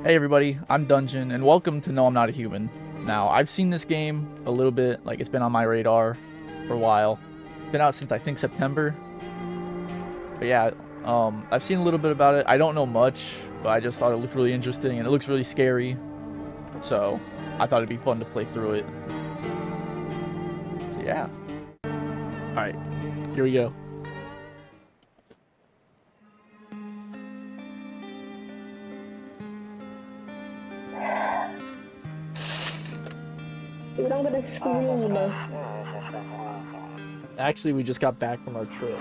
Hey everybody, I'm Dungeon, and welcome to No I'm Not a Human. Now, I've seen this game a little bit, like it's been on my radar for a while. It's been out since I think September. But yeah, I've seen a little bit about it. I don't know much, but I just thought it looked really interesting, and it looks really scary. So, I thought it'd be fun to play through it. So yeah. Alright, here we go. Dude, I'm gonna scream. Actually, we just got back from our trip.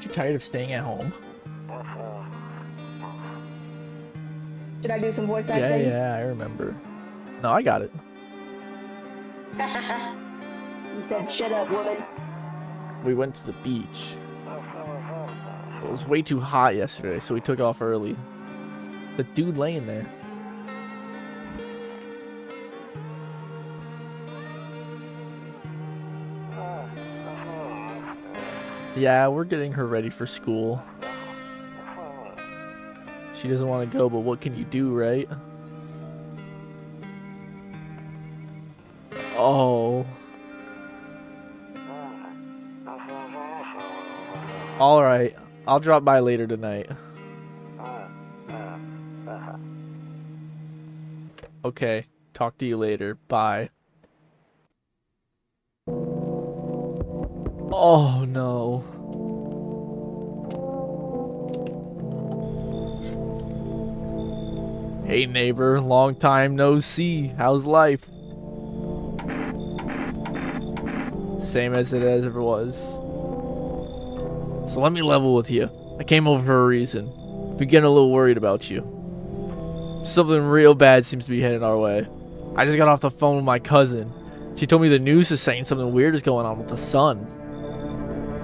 You tired of staying at home? Should I do some voice acting? Yeah, I remember. No, I got it. You said, shut up, woman. We went to the beach. It was way too hot yesterday, so we took off early. The dude laying there. Yeah, we're getting her ready for school. She doesn't want to go, but what can you do, right? Oh. Alright, I'll drop by later tonight. Okay, talk to you later. Bye. Oh no. Hey neighbor, long time no see. How's life? Same as it ever was. So let me level with you. I came over for a reason. Been getting a little worried about you. Something real bad seems to be heading our way. I just got off the phone with my cousin. She told me the news is saying something weird is going on with the sun.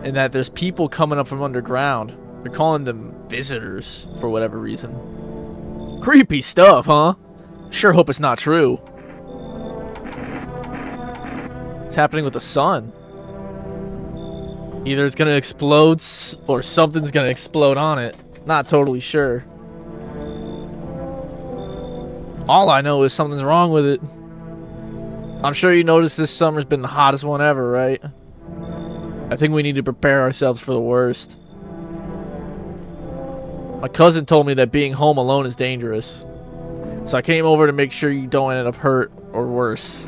And that there's people coming up from underground. They're calling them visitors for whatever reason. Creepy stuff, huh? Sure hope it's not true. What's happening with the sun? Either it's gonna explode or something's gonna explode on it. Not totally sure. All I know is something's wrong with it. I'm sure you noticed this summer's been the hottest one ever, right? I think we need to prepare ourselves for the worst. My cousin told me that being home alone is dangerous. So I came over to make sure you don't end up hurt or worse.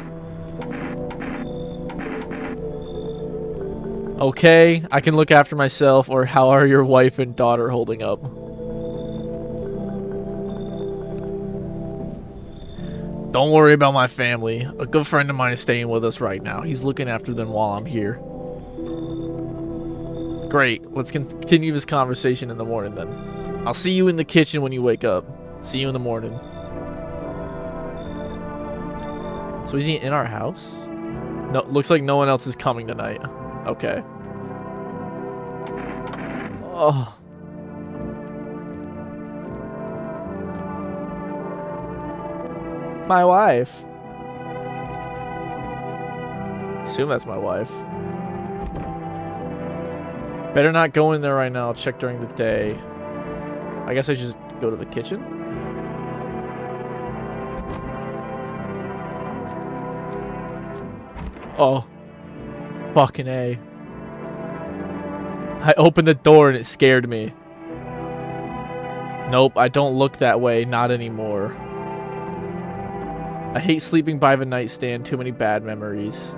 Okay, I can look after myself, or how are your wife and daughter holding up? Don't worry about my family. A good friend of mine is staying with us right now. He's looking after them while I'm here. Great. Let's continue this conversation in the morning then. I'll see you in the kitchen when you wake up. See you in the morning. So is he in our house? No, looks like no one else is coming tonight. Okay. Oh. My wife. Assume that's my wife. Better not go in there right now. I'll check during the day. I guess I should just go to the kitchen. Oh. Fucking A. I opened the door and it scared me. Nope, I don't look that way. Not anymore. I hate sleeping by the nightstand. Too many bad memories.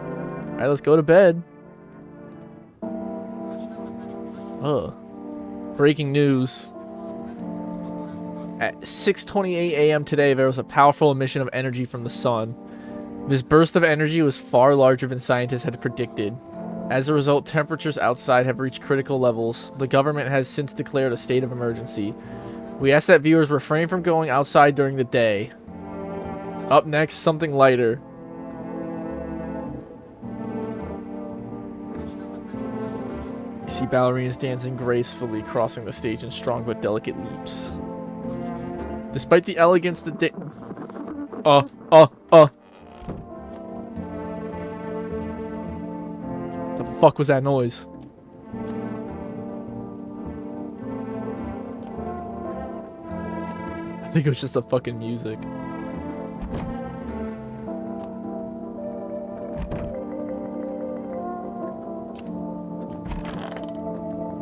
Alright, let's go to bed. Ugh. Breaking news. At 6:28 a.m. today, there was a powerful emission of energy from the sun. This burst of energy was far larger than scientists had predicted. As a result, temperatures outside have reached critical levels. The government has since declared a state of emergency. We ask that viewers refrain from going outside during the day. Up next, something lighter. You see ballerinas dancing gracefully, crossing the stage in strong but delicate leaps. Despite the elegance, the The fuck was that noise? think it was just the fucking music.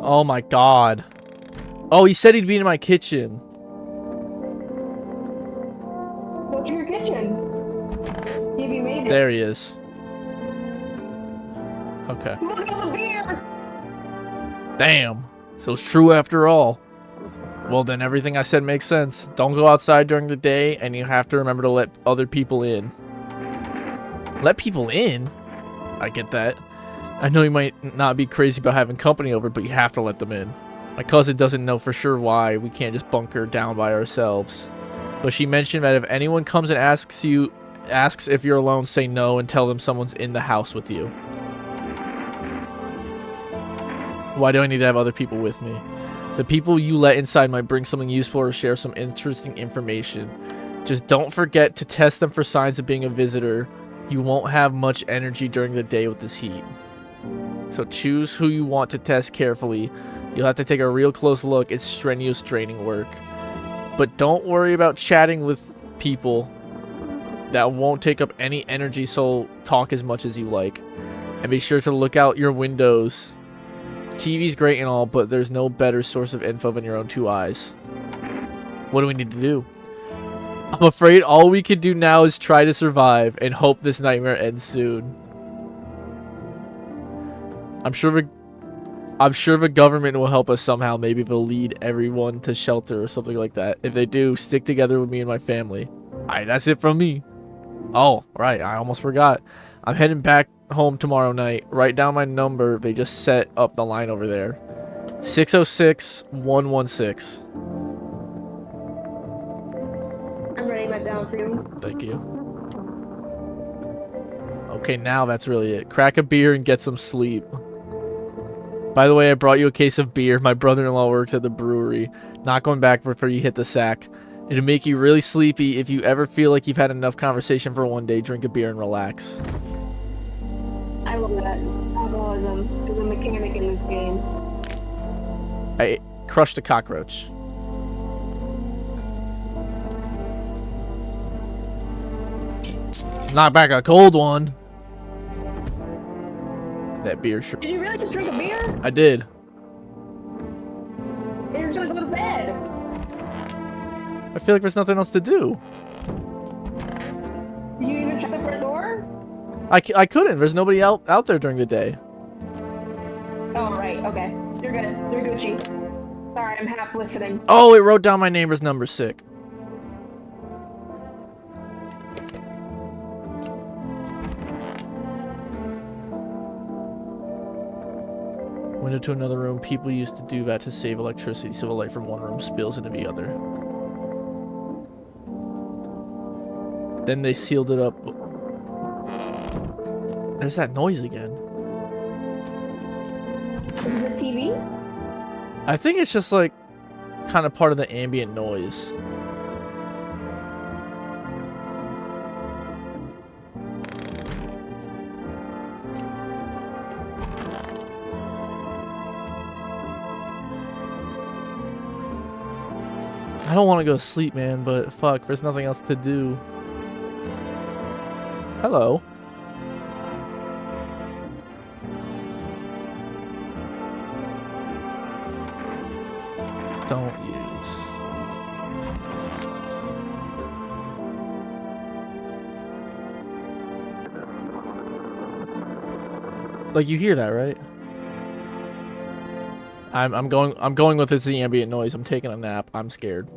Oh my god. Oh, he said he'd be in my kitchen. Go to your kitchen. See if you made it. There he is. Okay. Look at the beer! Damn. So it's true after all. Well, then everything I said makes sense. Don't go outside during the day, and you have to remember to let other people in. Let people in? I get that. I know you might not be crazy about having company over, but you have to let them in. My cousin doesn't know for sure why we can't just bunker down by ourselves. But she mentioned that if anyone comes and asks if you're alone, say no and tell them someone's in the house with you. Why do I need to have other people with me? The people you let inside might bring something useful or share some interesting information. Just don't forget to test them for signs of being a visitor. You won't have much energy during the day with this heat. So choose who you want to test carefully. You'll have to take a real close look. It's strenuous training work. But don't worry about chatting with people. That won't take up any energy, so talk as much as you like. And be sure to look out your windows. TV's great and all, but there's no better source of info than your own two eyes. What do we need to do? I'm afraid all we can do now is try to survive and hope this nightmare ends soon. I'm sure the government will help us somehow. Maybe they'll lead everyone to shelter or something like that. If they do, stick together with me and my family. Alright, that's it from me. Oh, right, I almost forgot. I'm heading back home tomorrow night. Write down my number. They just set up the line over there. 606-116. I'm writing that down for you. Thank you. Okay, now that's really it. Crack a beer and get some sleep. By the way, I brought you a case of beer. My brother-in-law works at the brewery. Not going back before you hit the sack. It'll make you really sleepy. If you ever feel like you've had enough conversation for one day, drink a beer and relax. I love that. Alcoholism is a mechanic in this game. I crushed a cockroach. Knock back a cold one. That beer sure. Did you really just drink a beer? I did. You're just gonna go to bed. I feel like there's nothing else to do. Did you even shut the front door? I couldn't. There's nobody out there during the day. Oh, right. Okay. You're good. You're Gucci. Sorry, I'm half listening. Oh, it wrote down my neighbor's number. Sick. Window to another room. People used to do that to save electricity, so the light from one room spills into the other. Then they sealed it up. There's that noise again. Is it the TV? I think it's just like kind of part of the ambient noise. I don't want to go to sleep, man, but fuck, there's nothing else to do. Hello. Don't use. Like, you hear that, right? I'm going with it's the ambient noise. I'm taking a nap. I'm scared.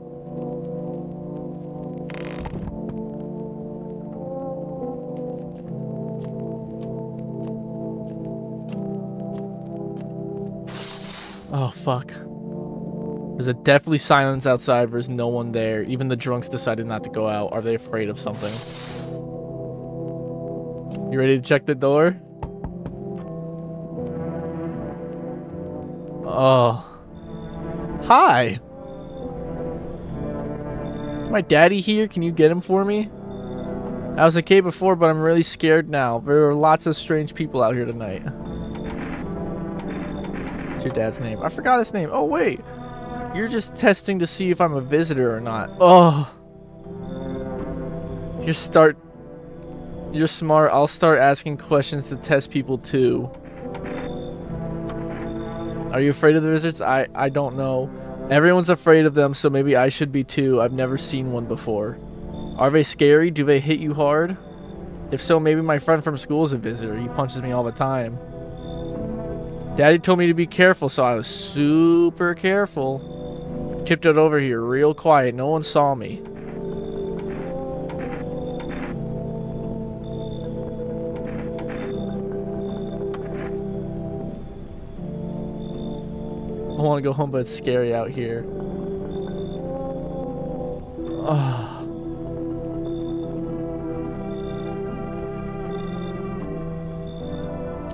Oh, fuck. There's a deathly silence outside. There's no one there. Even the drunks decided not to go out. Are they afraid of something? You ready to check the door? Oh. Hi. Is my daddy here? Can you get him for me? I was okay before, but I'm really scared now. There are lots of strange people out here tonight. What's your dad's name? I forgot his name. Oh, wait. You're just testing to see if I'm a visitor or not. Oh. You're smart. I'll start asking questions to test people too. Are you afraid of the wizards? I don't know. Everyone's afraid of them, so maybe I should be too. I've never seen one before. Are they scary? Do they hit you hard? If so, maybe my friend from school is a visitor. He punches me all the time. Daddy told me to be careful, so I was super careful. Tiptoed over here, real quiet. No one saw me. I want to go home, but it's scary out here. Oh.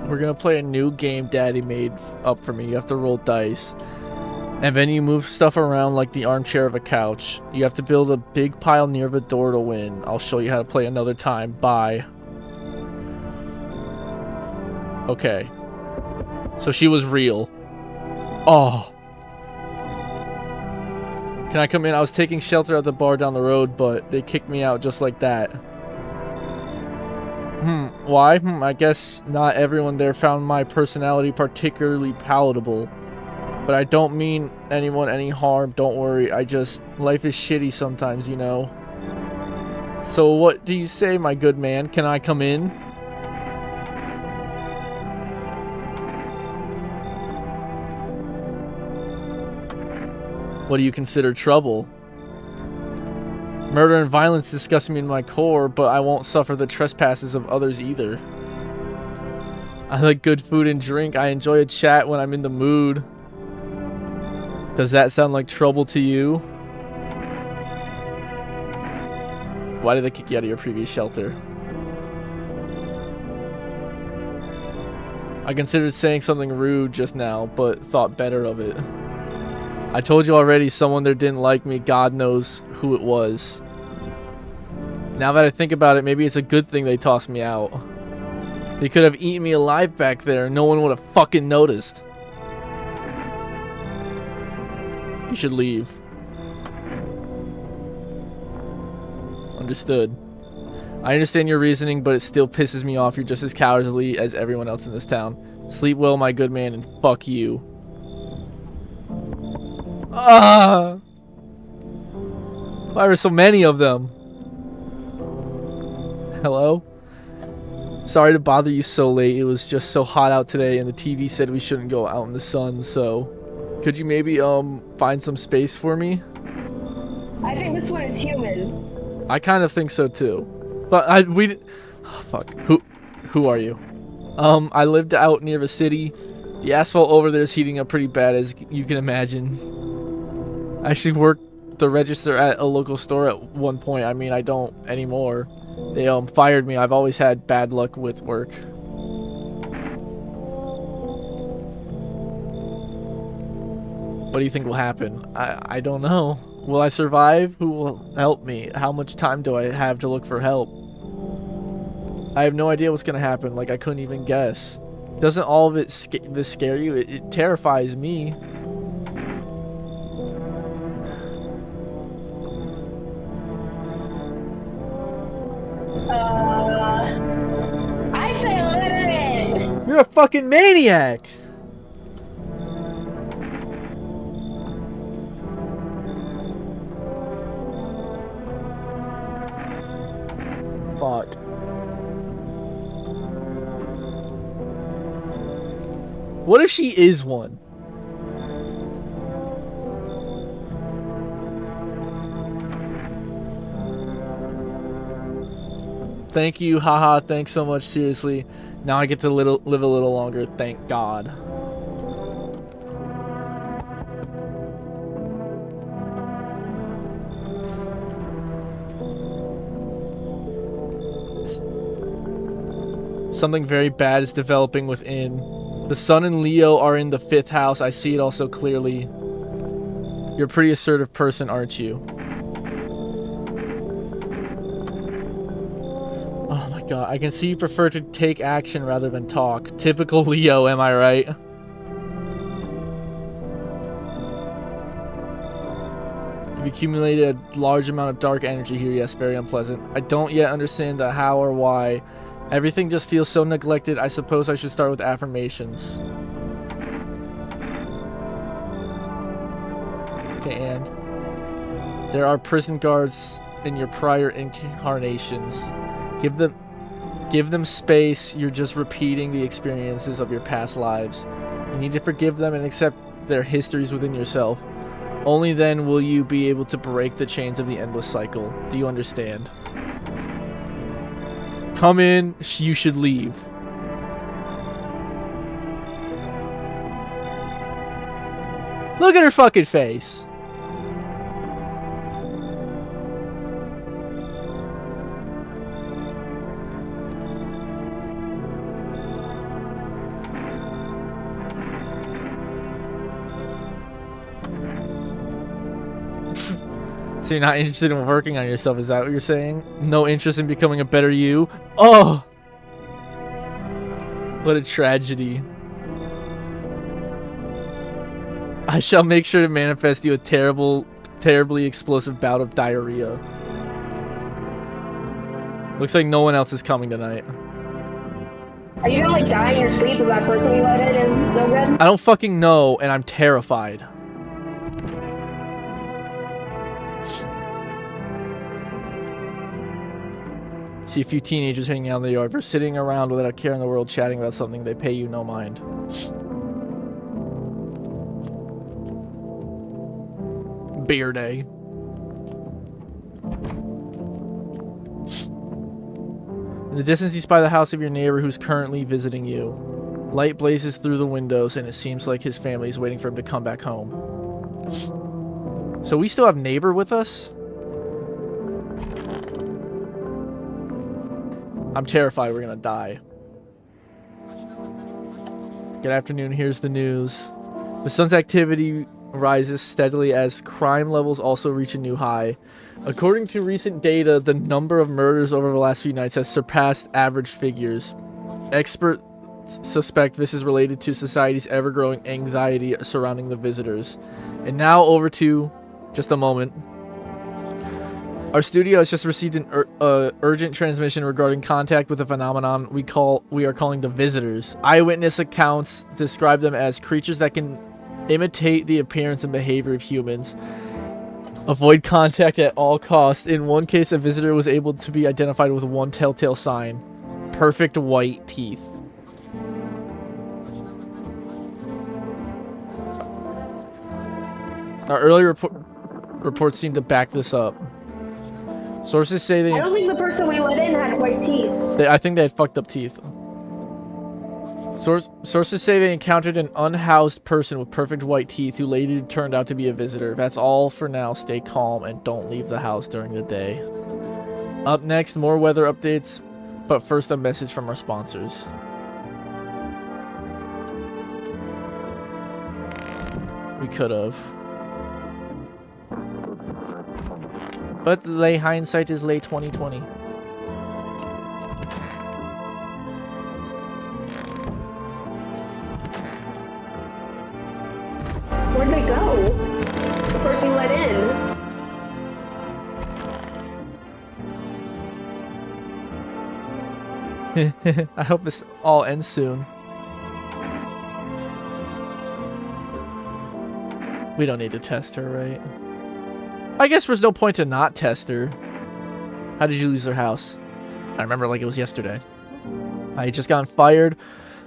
We're gonna play a new game Daddy made up for me. You have to roll dice. And then you move stuff around like the armchair of a couch. You have to build a big pile near the door to win. I'll show you how to play another time. Bye. Okay. So she was real. Oh. Can I come in? I was taking shelter at the bar down the road, but they kicked me out just like that. Why? I guess not everyone there found my personality particularly palatable. But I don't mean anyone any harm, don't worry. Life is shitty sometimes, you know. So what do you say, my good man? Can I come in? What do you consider trouble? Murder and violence disgust me in my core, but I won't suffer the trespasses of others either. I like good food and drink. I enjoy a chat when I'm in the mood. Does that sound like trouble to you? Why did they kick you out of your previous shelter? I considered saying something rude just now, but thought better of it. I told you already, someone there didn't like me. God knows who it was. Now that I think about it, maybe it's a good thing they tossed me out. They could have eaten me alive back there and no one would have fucking noticed. You should leave. Understood. I understand your reasoning, but it still pisses me off. You're just as cowardly as everyone else in this town. Sleep well, my good man, and fuck you. Ah! Why are there so many of them? Hello? Sorry to bother you so late. It was just so hot out today and the TV said we shouldn't go out in the sun, so could you maybe find some space for me? I think this one is human. I kind of think so too. But oh, fuck. Who are you? I lived out near the city. The asphalt over there is heating up pretty bad, as you can imagine. I actually worked the register at a local store at one point. I mean, I don't anymore. They fired me. I've always had bad luck with work. What do you think will happen? I don't know. Will I survive? Who will help me? How much time do I have to look for help? I have no idea what's gonna happen. Like, I couldn't even guess. Doesn't all of it scare you? It terrifies me. I say let her in. You're a fucking maniac! Fuck. What if she is one? Thank you, haha, thanks so much, seriously. Now I get to live a little longer, thank God. Something very bad is developing within. The sun and Leo are in the 5th house. I see it all so clearly. You're a pretty assertive person, aren't you? Oh my god, I can see you prefer to take action rather than talk. Typical Leo, am I right? You've accumulated a large amount of dark energy here. Yes, very unpleasant. I don't yet understand the how or why. Everything just feels so neglected. I suppose I should start with affirmations. Okay, and there are prison guards in your prior incarnations. Give them space. You're just repeating the experiences of your past lives. You need to forgive them and accept their histories within yourself. Only then will you be able to break the chains of the endless cycle. Do you understand? Come in, you should leave. Look at her fucking face. So you're not interested in working on yourself, is that what you're saying? No interest in becoming a better you? Oh! What a tragedy. I shall make sure to manifest you a terribly explosive bout of diarrhea. Looks like no one else is coming tonight. Are you gonna like die in your sleep if that person you let in is no good? I don't fucking know, and I'm terrified. See a few teenagers hanging out in the yard. They're sitting around without a care in the world, chatting about something. They pay you no mind. Beer day. In the distance, you spy the house of your neighbor who's currently visiting you. Light blazes through the windows, and it seems like his family is waiting for him to come back home. So we still have neighbor with us? I'm terrified we're gonna die. Good afternoon, here's the news. The sun's activity rises steadily as crime levels also reach a new high. According to recent data, the number of murders over the last few nights has surpassed average figures. Experts suspect this is related to society's ever-growing anxiety surrounding the visitors. And now over to, just a moment. Our studio has just received an urgent transmission regarding contact with a phenomenon we are calling the visitors. Eyewitness accounts describe them as creatures that can imitate the appearance and behavior of humans. Avoid contact at all costs. In one case, a visitor was able to be identified with one telltale sign: perfect white teeth. Our earlier reports seem to back this up. Sources say they... I don't think the person we let in had white teeth. I think they had fucked up teeth. Sources say they encountered an unhoused person with perfect white teeth who later turned out to be a visitor. That's all for now. Stay calm and don't leave the house during the day. Up next, more weather updates, but first a message from our sponsors. We could have. But lay hindsight is late 2020. Where'd they go? The person you let in. I hope this all ends soon. We don't need to test her, right? I guess there's no point to not test her. How did you lose her house? I remember like it was yesterday. I had just gotten fired.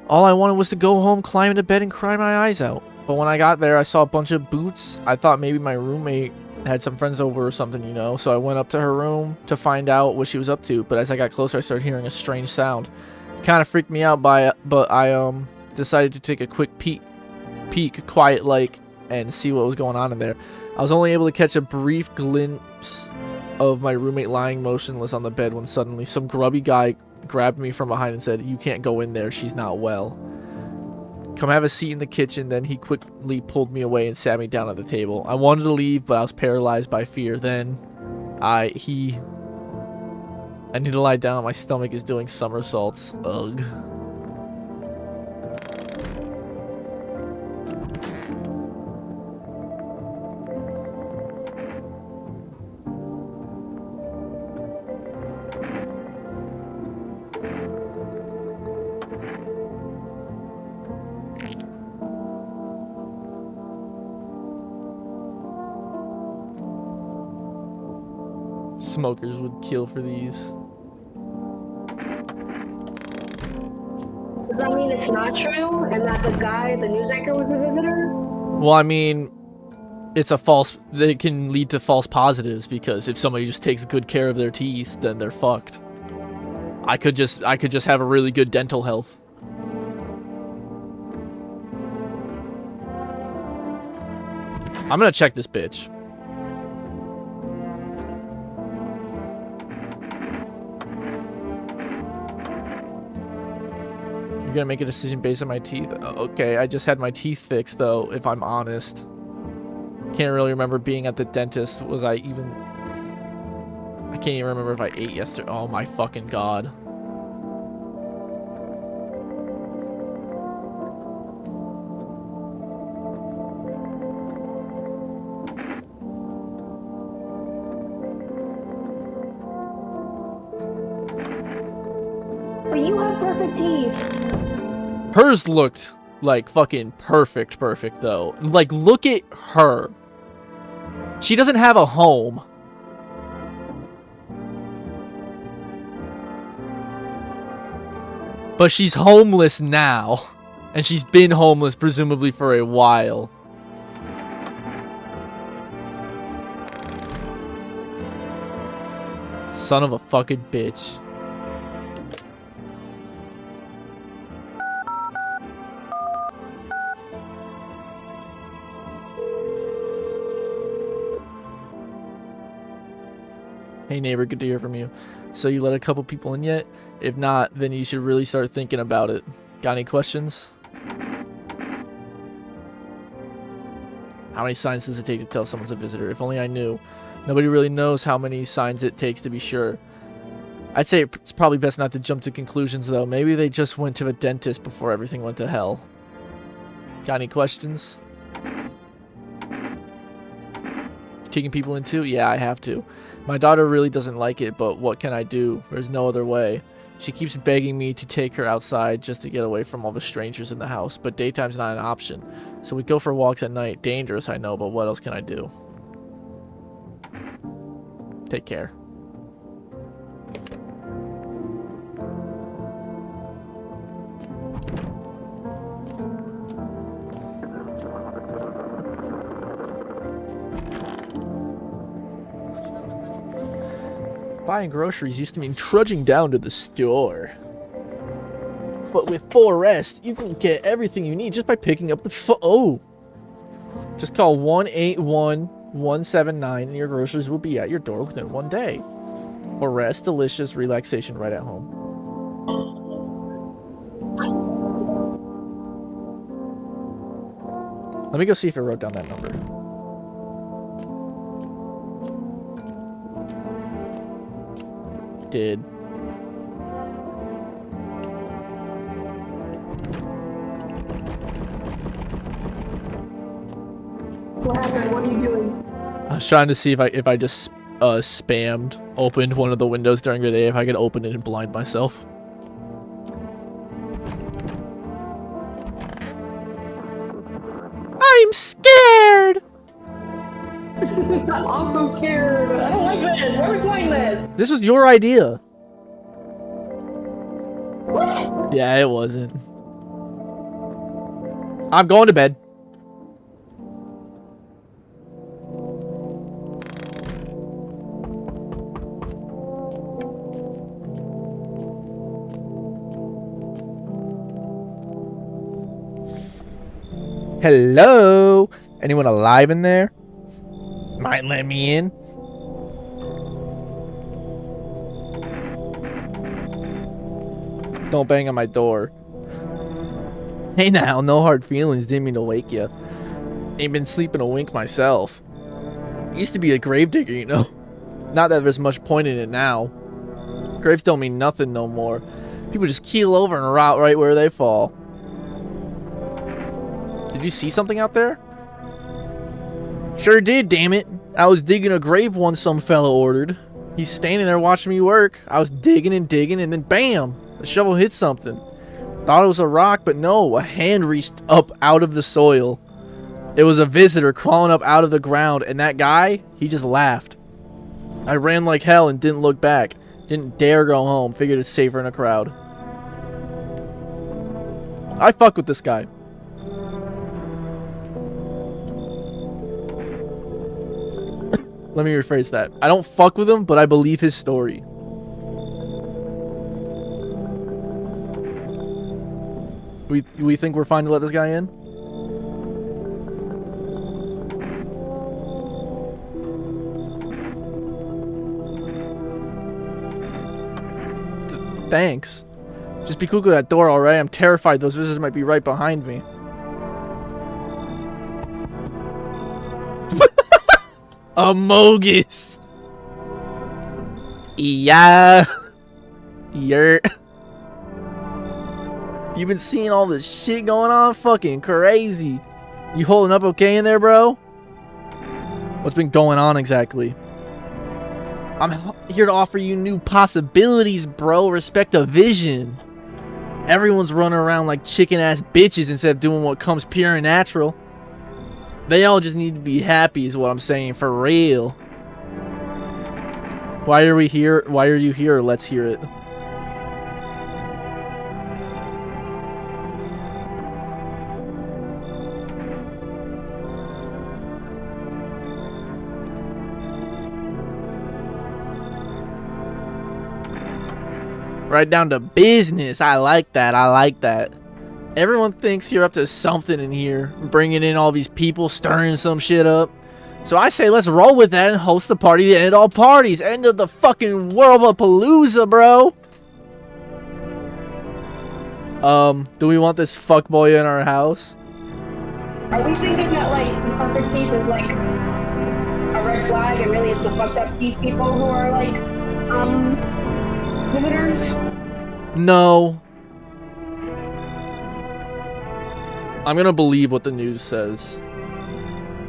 All I wanted was to go home, climb into bed, and cry my eyes out. But when I got there, I saw a bunch of boots. I thought maybe my roommate had some friends over or something, you know? So I went up to her room to find out what she was up to. But as I got closer, I started hearing a strange sound. It kind of freaked me out but I decided to take a quick peek, quiet like, and see what was going on in there. I was only able to catch a brief glimpse of my roommate lying motionless on the bed when suddenly some grubby guy grabbed me from behind and said, "You can't go in there, she's not well. Come have a seat in the kitchen." Then he quickly pulled me away and sat me down at the table. I wanted to leave, but I was paralyzed by fear. Then I need to lie down. My stomach is doing somersaults. Ugh. Smokers would kill for these. Does that mean it's not true and that the news anchor was a visitor? Well, I mean, it's a false. They can lead to false positives because if somebody just takes good care of their teeth, then they're fucked. I could just have a really good dental health. I'm gonna check this bitch. You're gonna make a decision based on my teeth? Okay, I just had my teeth fixed though, if I'm honest. Can't really remember being at the dentist. I can't even remember if I ate yesterday. Oh my fucking god. But you have perfect teeth. Hers looked like fucking perfect though. Like, look at her. She doesn't have a home. But she's homeless now. And she's been homeless presumably for a while. Son of a fucking bitch. Hey neighbor, good to hear from you. So you let a couple people in yet? If not, then you should really start thinking about it. Got any questions? How many signs does it take to tell someone's a visitor? If only I knew. Nobody really knows how many signs it takes to be sure. I'd say it's probably best not to jump to conclusions though. Maybe they just went to a dentist before everything went to hell. Got any questions? Taking people in too? Yeah, I have to. My daughter really doesn't like it, but what can I do? There's no other way. She keeps begging me to take her outside just to get away from all the strangers in the house, but daytime's not an option. So we go for walks at night. Dangerous, I know, but what else can I do? Take care. Buying groceries used to mean trudging down to the store. But with 4Rest, you can get everything you need just by picking up the phone. Oh! Just call 1-811-179 and your groceries will be at your door within 1 day. 4Rest, delicious relaxation right at home. Let me go see if I wrote down that number. Did. What happened? What are you doing? I was trying to see if I just opened one of the windows during the day, if I could open it and blind myself. I'm scared! I'm also scared. I don't like this. Why are we playing this? This was your idea. What? Yeah, it wasn't. I'm going to bed. Hello? Anyone alive in there? Might let me in. Don't bang on my door. Hey now, no hard feelings, didn't mean to wake you. Ain't been sleeping a wink myself. Used to be a gravedigger, you know. Not that there's much point in it now. Graves don't mean nothing no more. People just keel over and rot right where they fall. Did you see something out there? Sure did, damn it. I was digging a grave once some fella ordered. He's standing there watching me work. I was digging and digging and then bam! The shovel hit something. Thought it was a rock, but no, a hand reached up out of the soil. It was a visitor crawling up out of the ground, and that guy, he just laughed. I ran like hell and didn't look back. Didn't dare go home. Figured it's safer in a crowd. I fuck with this guy. Let me rephrase that. I don't fuck with him, but I believe his story. We think we're fine to let this guy in? Thanks. Just be cool with that door, alright? I'm terrified those visitors might be right behind me. Amogus! Yeah. Yer. You've been seeing all this shit going on? Fucking crazy. You holding up okay in there, bro? What's been going on exactly? I'm here to offer you new possibilities, bro. Respect the vision. Everyone's running around like chicken-ass bitches instead of doing what comes pure and natural. They all just need to be happy is what I'm saying, for real. Why are we here? Why are you here? Let's hear it. Right down to business. I like that. I like that. Everyone thinks you're up to something in here. Bringing in all these people, stirring some shit up. So I say let's roll with that and host the party to end all parties. End of the fucking world of Palooza, bro. Do we want this fuckboy in our house? Are we thinking that, like, perfect teeth is, like, a red flag and really it's the fucked up teeth people who are, like, visitors? No. I'm gonna believe what the news says.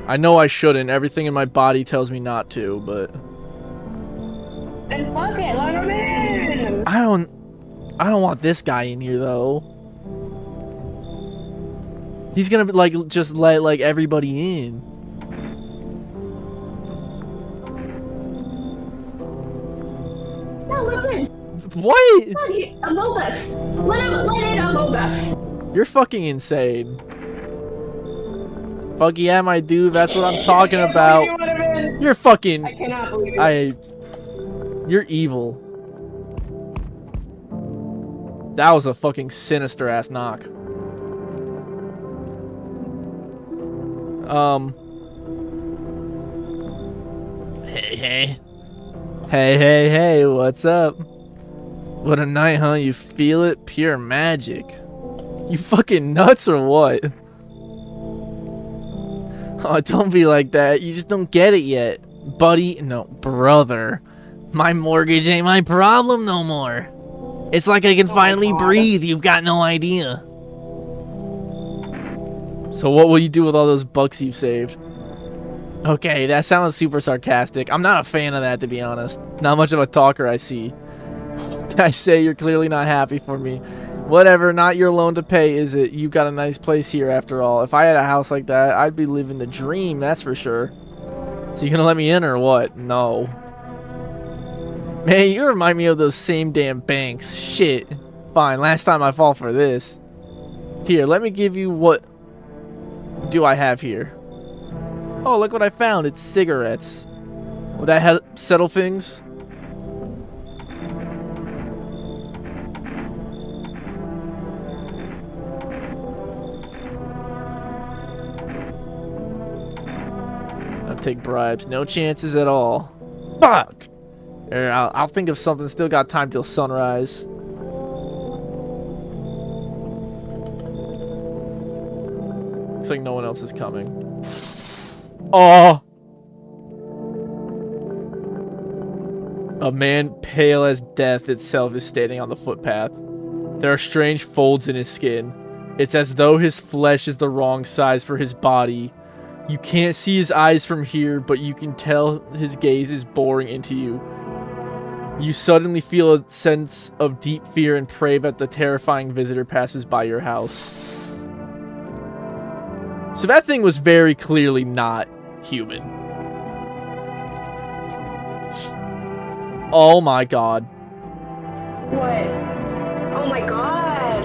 I know I shouldn't. Everything in my body tells me not to, but... Then fuck it, let him in! I don't want this guy in here, though. He's gonna, like, just let, like, everybody in. No, let him in. What? Among Us. Let in Among Us. You're fucking insane. Fuck yeah, my dude. That's what I'm talking about. You're fucking... I cannot believe it. You're evil. That was a fucking sinister ass knock. Hey, what's up? What a night, huh? You feel it? Pure magic. You fucking nuts or what? Oh, don't be like that. You just don't get it yet. Buddy, no, brother. My mortgage ain't my problem no more. It's like I can finally breathe. You've got no idea. So what will you do with all those bucks you've saved? Okay, that sounds super sarcastic. I'm not a fan of that, to be honest. Not much of a talker, I see. I say you're clearly not happy for me. Whatever, not your loan to pay, is it? You've got a nice place here, after all. If I had a house like that, I'd be living the dream, that's for sure. So you gonna let me in or what? No. Man, you remind me of those same damn banks. Shit. Fine, last time I fall for this. Here, let me give you what do I have here. Oh, look what I found. It's cigarettes. Will that settle things? I'll take bribes. No chances at all. Fuck! I'll think of something. Still got time till sunrise. Looks like no one else is coming. Oh! A man pale as death itself is standing on the footpath. There are strange folds in his skin. It's as though his flesh is the wrong size for his body. You can't see his eyes from here, but you can tell his gaze is boring into you. You suddenly feel a sense of deep fear and pray that the terrifying visitor passes by your house. So that thing was very clearly not human. Oh my god. What? Oh my god.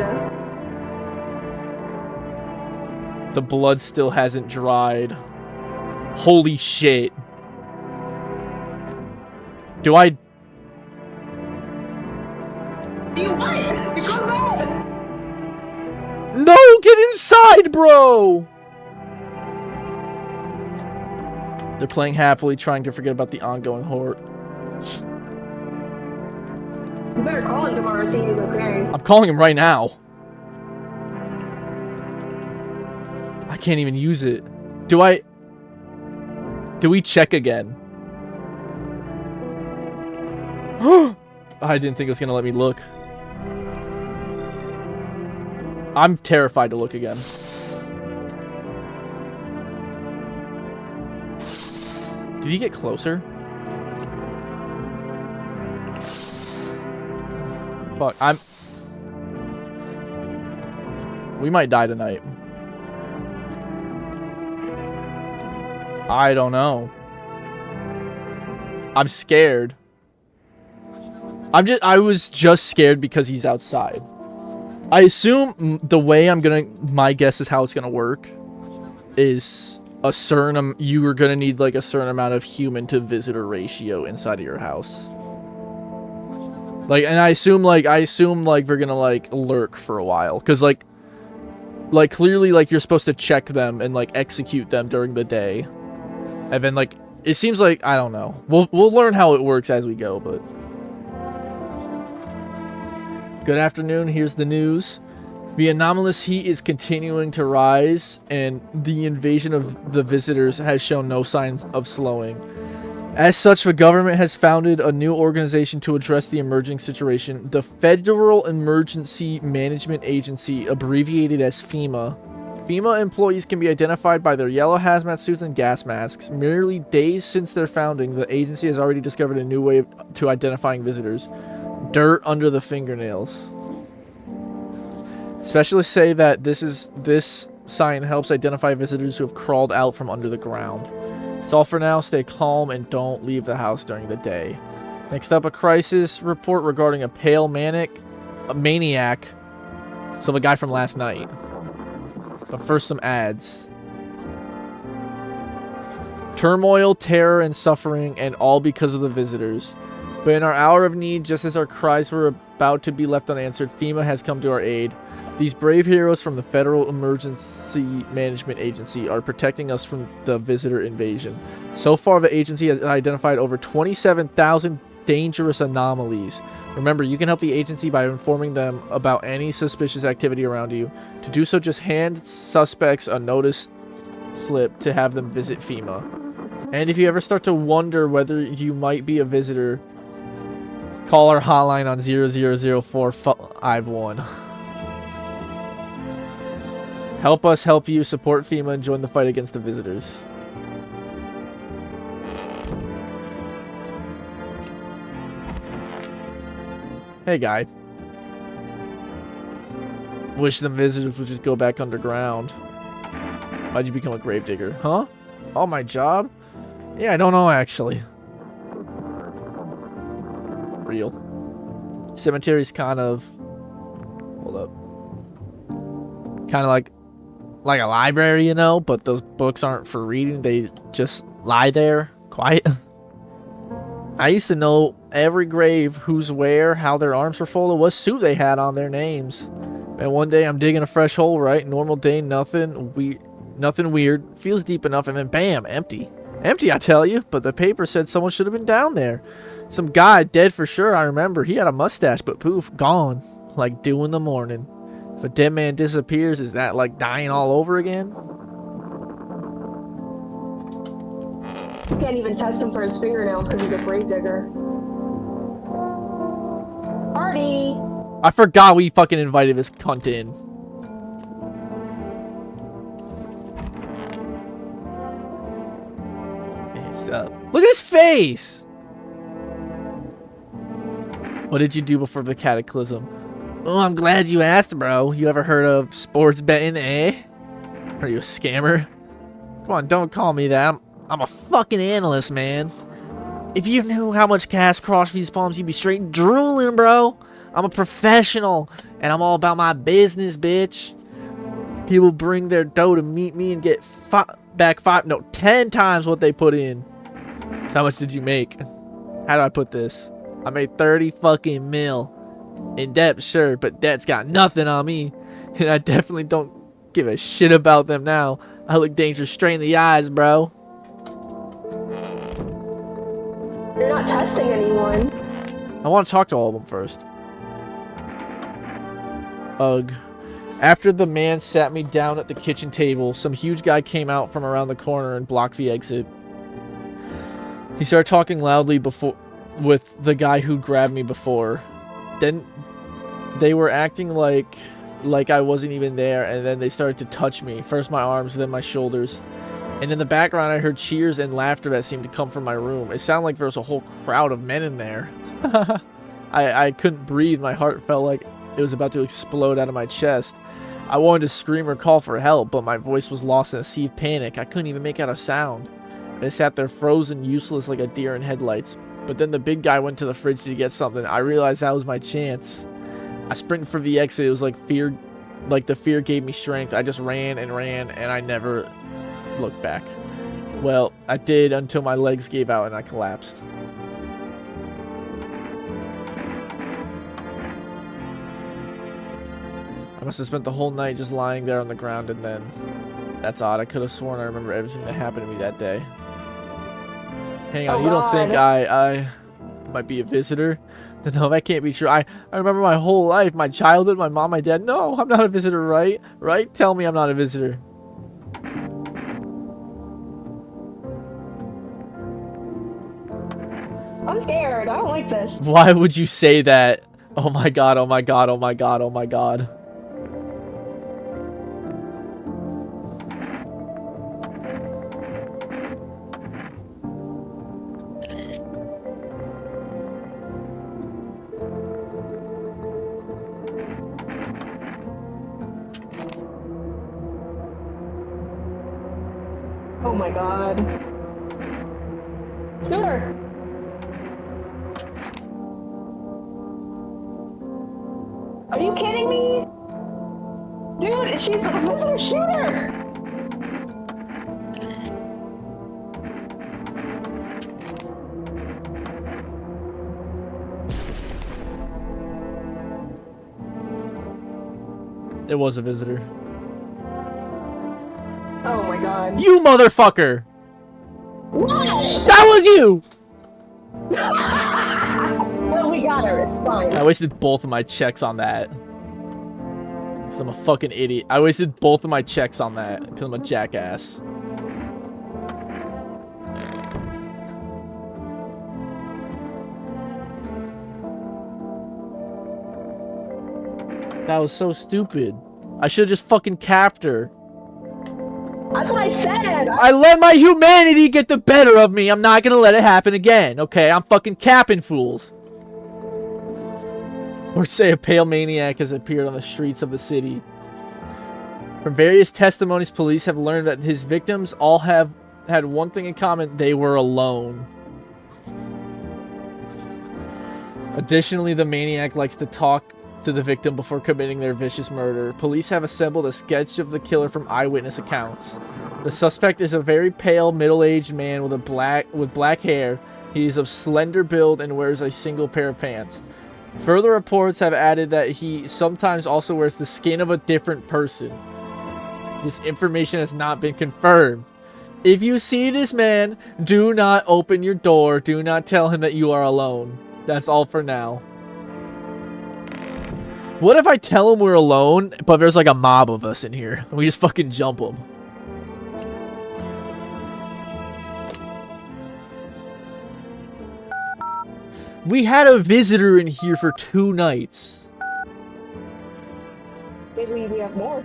The blood still hasn't dried. Holy shit. Do I... Do you what? You go bad. No, get inside, bro! They're playing happily, trying to forget about the ongoing horror. You better call him tomorrow, see if he's okay. I'm calling him right now. I can't even use it. Do we check again? I didn't think it was gonna let me look. I'm terrified to look again. Did he get closer? Fuck, we might die tonight. I don't know. I'm scared. I was just scared because he's outside. I assume the way my guess is how it's gonna work is a certain, you are gonna need like a certain amount of human to visitor ratio inside of your house. Like, and I assume like we're gonna like lurk for a while, cause like clearly like you're supposed to check them and like execute them during the day, and then like it seems like, I don't know. We'll learn how it works as we go, but. Good afternoon, here's the news. The anomalous heat is continuing to rise, and the invasion of the visitors has shown no signs of slowing. As such, the government has founded a new organization to address the emerging situation, the Federal Emergency Management Agency, abbreviated as FEMA. FEMA employees can be identified by their yellow hazmat suits and gas masks. Merely days since their founding, the agency has already discovered a new way to identifying visitors. Dirt under the fingernails. Specialists say that this sign helps identify visitors who have crawled out from under the ground. That's all for now. Stay calm and don't leave the house during the day. Next up, a crisis report regarding a pale maniac. So the guy from last night. But first, some ads. Turmoil, terror, and suffering, and all because of the visitors. But in our hour of need, just as our cries were about to be left unanswered, FEMA has come to our aid. These brave heroes from the Federal Emergency Management Agency are protecting us from the visitor invasion. So far, the agency has identified over 27,000 dangerous anomalies. Remember, you can help the agency by informing them about any suspicious activity around you. To do so, just hand suspects a notice slip to have them visit FEMA. And if you ever start to wonder whether you might be a visitor, call our hotline on 000451. Help us help you, support FEMA, and join the fight against the visitors. Hey, guy. Wish them visitors would just go back underground. Why'd you become a gravedigger? Huh? Oh, my job? Yeah, I don't know, actually. Real. Cemetery's kind of... Hold up. Kind of like a library, you know? But those books aren't for reading. They just lie there, quiet. I used to know every grave, who's where, how their arms were folded, what suit they had on their names. And one day I'm digging a fresh hole, right? Normal day, nothing weird. Feels deep enough, and then bam, empty. Empty, I tell you. But the paper said someone should have been down there. Some guy, dead for sure, I remember. He had a mustache, but poof, gone. Like dew in the morning. If a dead man disappears, is that like dying all over again? You can't even test him for his fingernails because he's a gravedigger. Party! I forgot we fucking invited this cunt in. What's up? Look at his face! What did you do before the cataclysm? Oh, I'm glad you asked, bro. You ever heard of sports betting, eh? Are you a scammer? Come on, don't call me that. I'm a fucking analyst, man. If you knew how much gas crossed these palms, you'd be straight drooling, bro. I'm a professional, and I'm all about my business, bitch. People bring their dough to meet me and get back 10 times what they put in. So how much did you make? How do I put this? I made 30 fucking mil. In debt, sure, but debt's got nothing on me. And I definitely don't give a shit about them now. I look danger straight in the eyes, bro. You're not testing anyone. I want to talk to all of them first. Ugh. After the man sat me down at the kitchen table, some huge guy came out from around the corner and blocked the exit. He started talking loudly with the guy who grabbed me before. Then they were acting like I wasn't even there, and then they started to touch me. First my arms, then my shoulders. And in the background I heard cheers and laughter that seemed to come from my room. It sounded like there was a whole crowd of men in there. I couldn't breathe. My heart felt like it was about to explode out of my chest. I wanted to scream or call for help, but my voice was lost in a sea of panic. I couldn't even make out a sound. I sat there frozen, useless like a deer in headlights. But then the big guy went to the fridge to get something. I realized that was my chance. I sprinted for the exit. It was like fear, like the fear gave me strength. I just ran, and I never looked back. Well, I did until my legs gave out and I collapsed. I must have spent the whole night just lying there on the ground, and then... That's odd. I could have sworn I remember everything that happened to me that day. Hang on, you don't think I might be a visitor? No, that can't be true. I remember my whole life, my childhood, my mom, my dad. No, I'm not a visitor, right? Right? Tell me I'm not a visitor. I'm scared. I don't like this. Why would you say that? Oh my god, oh my god, oh my god, oh my god. Oh my god. Sure. Are you kidding me? Dude, she's a visitor shooter! It was a visitor. Oh my god. You motherfucker! What? That was you! Well, we got her. It's fine. I wasted both of my checks on that. Because I'm a fucking idiot. I wasted both of my checks on that. Because I'm a jackass. That was so stupid. I should have just fucking capped her. That's what I said. I let my humanity get the better of me. I'm not gonna let it happen again. Okay, I'm fucking capping fools. Or say a pale maniac has appeared on the streets of the city. From various testimonies, police have learned that his victims all have had one thing in common: they were alone. Additionally, the maniac likes to talk to the victim before committing their vicious murder. Police have assembled a sketch of the killer from eyewitness accounts. The suspect is a very pale, middle-aged man with black hair. He is of slender build and wears a single pair of pants. Further reports have added that he sometimes also wears the skin of a different person. This information has not been confirmed. If you see this man, do not open your door. Do not tell him that you are alone. That's all for now. What if I tell him we're alone, but there's like a mob of us in here? And we just fucking jump them. We had a visitor in here for 2 nights. Maybe we have more.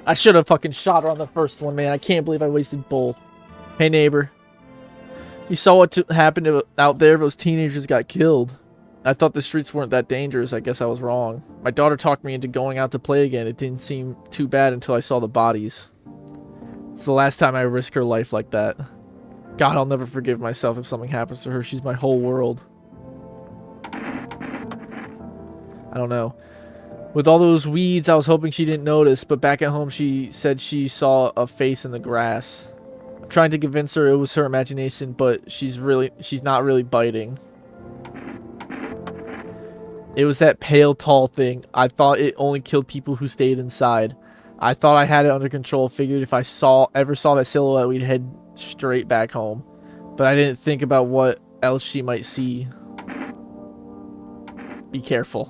I should have fucking shot her on the first one, man. I can't believe I wasted both. Hey, neighbor. You saw what happened out there? Those teenagers got killed. I thought the streets weren't that dangerous. I guess I was wrong. My daughter talked me into going out to play again. It didn't seem too bad until I saw the bodies. It's the last time I risk her life like that. God, I'll never forgive myself if something happens to her. She's my whole world. I don't know. With all those weeds, I was hoping she didn't notice, but back at home she said she saw a face in the grass. I'm trying to convince her it was her imagination, but she's not really biting. It was that pale, tall thing. I thought it only killed people who stayed inside. I thought I had it under control, figured if I ever saw that silhouette, we'd head straight back home. But I didn't think about what else she might see. Be careful.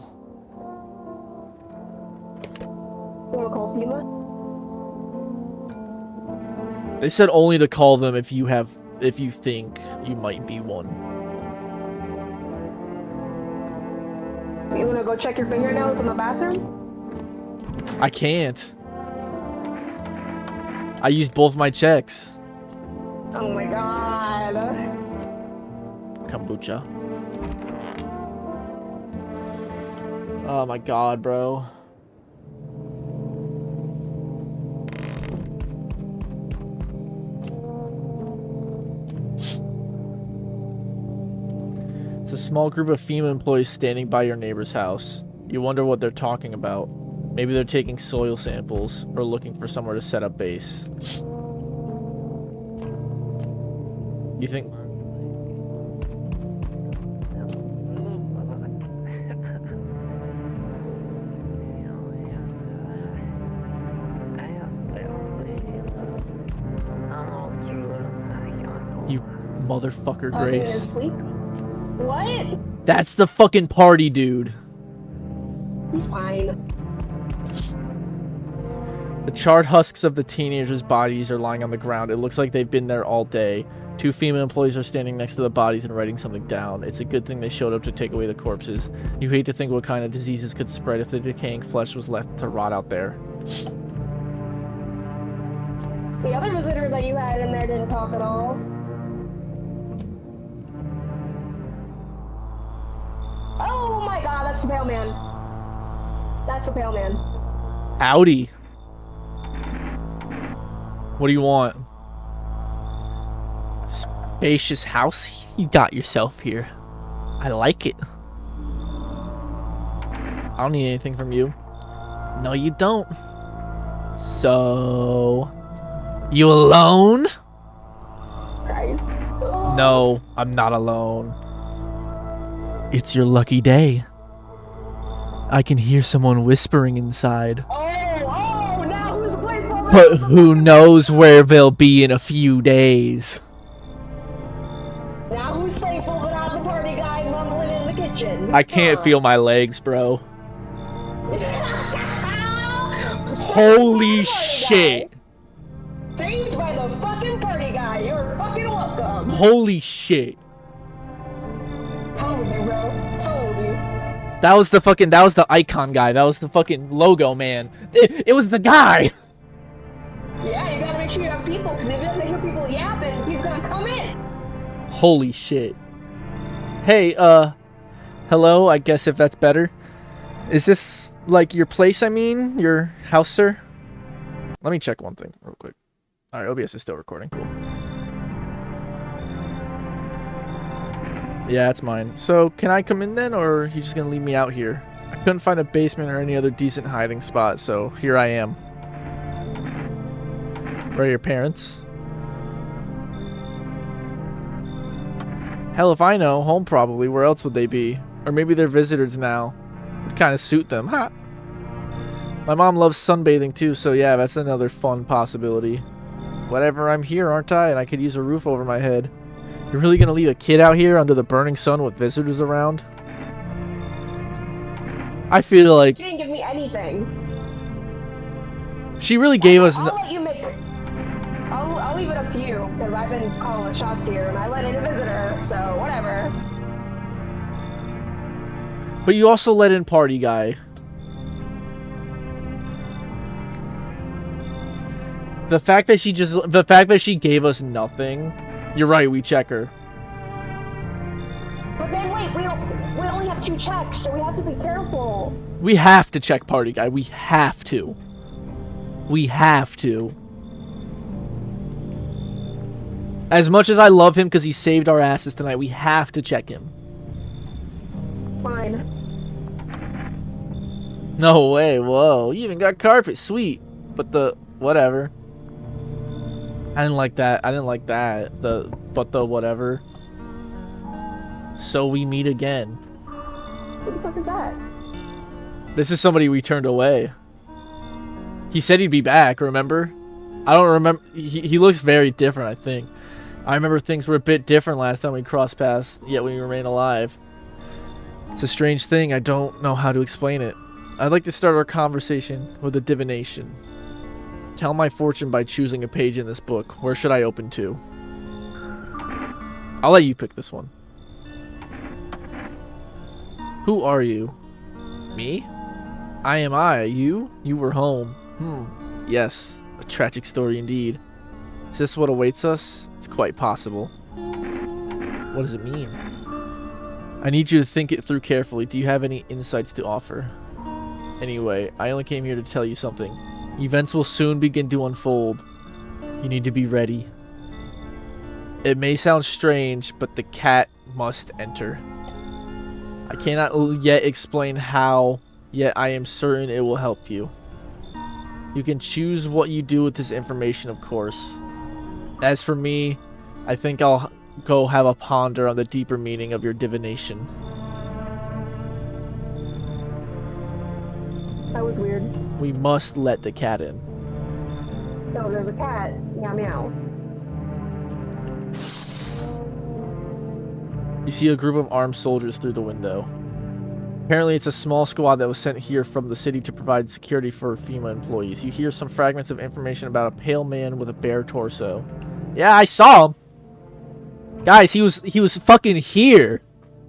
You wanna call FEMA? They said only to call them if you think you might be one. You wanna go check your fingernails in the bathroom? I can't. I used both my checks. Oh my god. Kombucha. Oh my god, bro. It's a small group of FEMA employees standing by your neighbor's house. You wonder what they're talking about. Maybe they're taking soil samples or looking for somewhere to set up base. You think... You motherfucker, Grace. Sleep? What? That's the fucking party, dude. He's fine. The charred husks of the teenagers' bodies are lying on the ground. It looks like they've been there all day. 2 female employees are standing next to the bodies and writing something down. It's a good thing they showed up to take away the corpses. You hate to think what kind of diseases could spread if the decaying flesh was left to rot out there. The other visitor that you had in there didn't talk at all. Oh my god, that's the pale man. That's the pale man. Howdy. What do you want? Spacious house you got yourself here. I like it. I don't need anything from you. No, you don't. So... You alone? Christ. No, I'm not alone. It's your lucky day. I can hear someone whispering inside. Oh, now who's the placeholder? But who knows where they'll be in a few days. Now who's thankful but not the party guy mumbling in the kitchen? I can't feel my legs, bro. Holy shit. Saved by the fucking party guy. You're fucking welcome. Holy shit. Told you, bro. Told you. That was the icon guy. That was the fucking logo man. It was the guy. Yeah, you gotta make sure you have people, because if he doesn't hear people yapping, he's gonna come in. Holy shit. Hey, hello, I guess if that's better. Is this, like, your place, I mean? Your house, sir? Let me check one thing real quick. Alright, OBS is still recording. Cool. Yeah, it's mine. So, can I come in then, or are you just gonna leave me out here? I couldn't find a basement or any other decent hiding spot, so here I am. Where are your parents? Hell if I know. Home probably. Where else would they be? Or maybe they're visitors now. Would kind of suit them. Ha! My mom loves sunbathing too, so yeah, that's another fun possibility. Whatever, I'm here, aren't I? And I could use a roof over my head. You're really gonna leave a kid out here under the burning sun with visitors around? I feel like... She didn't give me anything. She really gave us... I'll let you make... I'll leave it up to you, because I've been calling the shots here, and I let in a visitor, so whatever. But you also let in party guy. The fact that she gave us nothing. You're right, we check her. But then wait, we only have 2 checks, so we have to be careful. We have to check party guy. We have to. We have to. As much as I love him because he saved our asses tonight, we have to check him. Fine. No way, whoa. You even got carpet, sweet. But the, whatever. I didn't like that. I didn't like that. But the whatever. So we meet again. Who the fuck is that? This is somebody we turned away. He said he'd be back, remember? I don't remember. He looks very different, I think. I remember things were a bit different last time we crossed paths, yet we remain alive. It's a strange thing. I don't know how to explain it. I'd like to start our conversation with a divination. Tell my fortune by choosing a page in this book. Where should I open to? I'll let you pick this one. Who are you? Me? I am I. You? You were home. Yes. A tragic story indeed. Is this what awaits us? It's quite possible. What does it mean? I need you to think it through carefully. Do you have any insights to offer? Anyway, I only came here to tell you something. Events will soon begin to unfold. You need to be ready. It may sound strange, but the cat must enter. I cannot yet explain how, yet I am certain it will help you. You can choose what you do with this information, of course. As for me, I think I'll go have a ponder on the deeper meaning of your divination. That was weird. We must let the cat in. No, there's a cat. Meow meow. You see a group of armed soldiers through the window. Apparently it's a small squad that was sent here from the city to provide security for FEMA employees. You hear some fragments of information about a pale man with a bare torso. Yeah, I saw him. Guys, he was fucking here.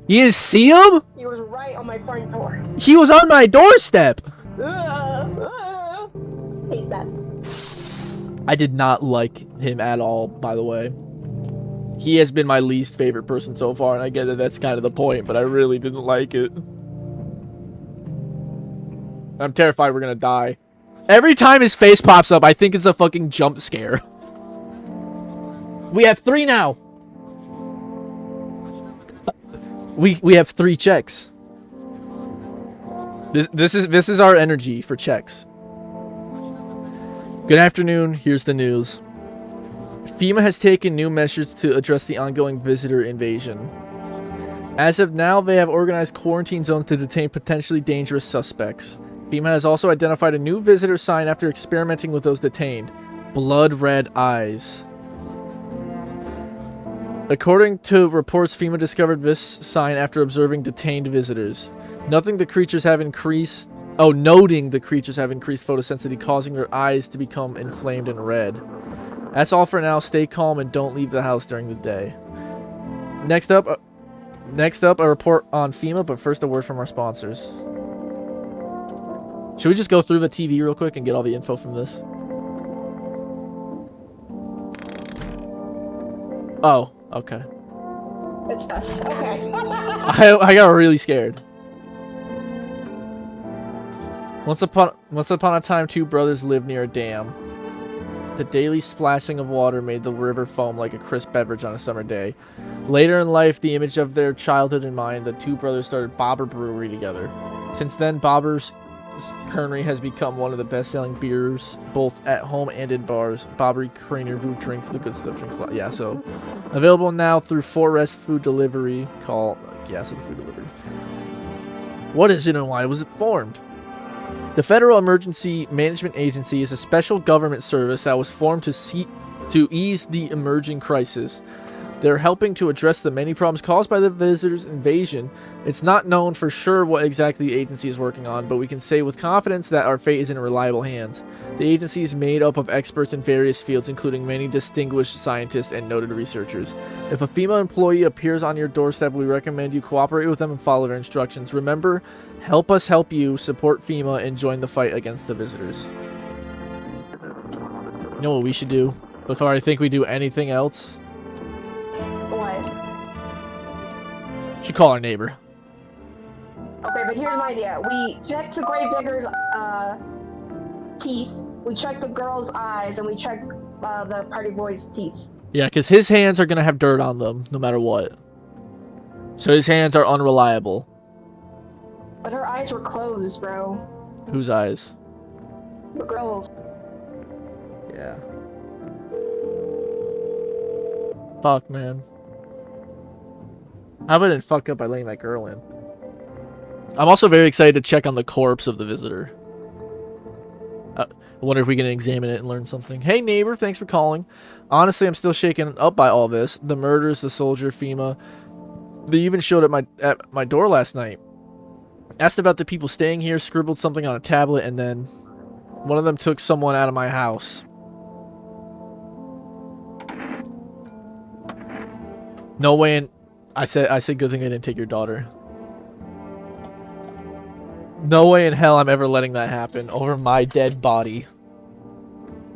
You didn't see him? He was right on my front door. He was on my doorstep. Hate that. I did not like him at all, by the way. He has been my least favorite person so far, and I get that that's kind of the point, but I really didn't like it. I'm terrified we're gonna die. Every time his face pops up, I think it's a fucking jump scare. We have 3 now. We have 3 checks. This is our energy for checks. Good afternoon. Here's the news. FEMA has taken new measures to address the ongoing visitor invasion. As of now, they have organized quarantine zones to detain potentially dangerous suspects. FEMA has also identified a new visitor sign after experimenting with those detained. Blood red eyes. According to reports, FEMA discovered this sign after observing detained visitors. Noting the creatures have increased photosensity, causing their eyes to become inflamed and red. That's all for now. Stay calm and don't leave the house during the day. Next up, a report on FEMA, but first a word from our sponsors. Should we just go through the TV real quick and get all the info from this? Oh, okay. It's us. Okay. I got really scared. Once upon a time, 2 brothers lived near a dam. The daily splashing of water made the river foam like a crisp beverage on a summer day. Later in life, the image of their childhood in mind, the 2 brothers started Bobber Brewery together. Since then, Bobber's Creamery has become one of the best-selling beers, both at home and in bars. Bobber Creamery brew drinks, the good stuff, drinks. Yeah, so available now through 4S Food Delivery. The food delivery. What is it and why was it formed? The Federal Emergency Management Agency is a special government service that was formed to ease the emerging crisis. They're helping to address the many problems caused by the visitors' invasion. It's not known for sure what exactly the agency is working on, but we can say with confidence that our fate is in reliable hands. The agency is made up of experts in various fields, including many distinguished scientists and noted researchers. If a FEMA employee appears on your doorstep, we recommend you cooperate with them and follow their instructions. Remember, help us help you, support FEMA, and join the fight against the visitors. You know what we should do? Before I think we do anything else? What? Should call our neighbor. Okay, but here's my idea. We check the gravedigger's teeth, we check the girl's eyes, and we check the party boy's teeth. Yeah, because his hands are going to have dirt on them no matter what. So his hands are unreliable. But her eyes were closed, bro. Whose eyes? The girls. Yeah. Fuck, man. How about I didn't fuck up by letting that girl in? I'm also very excited to check on the corpse of the visitor. I wonder if we can examine it and learn something. Hey, neighbor, thanks for calling. Honestly, I'm still shaken up by all this. The murders, the soldier, FEMA. They even showed at my door last night. Asked about the people staying here, scribbled something on a tablet, and then one of them took someone out of my house. No way in... I said good thing I didn't take your daughter. No way in hell I'm ever letting that happen over my dead body.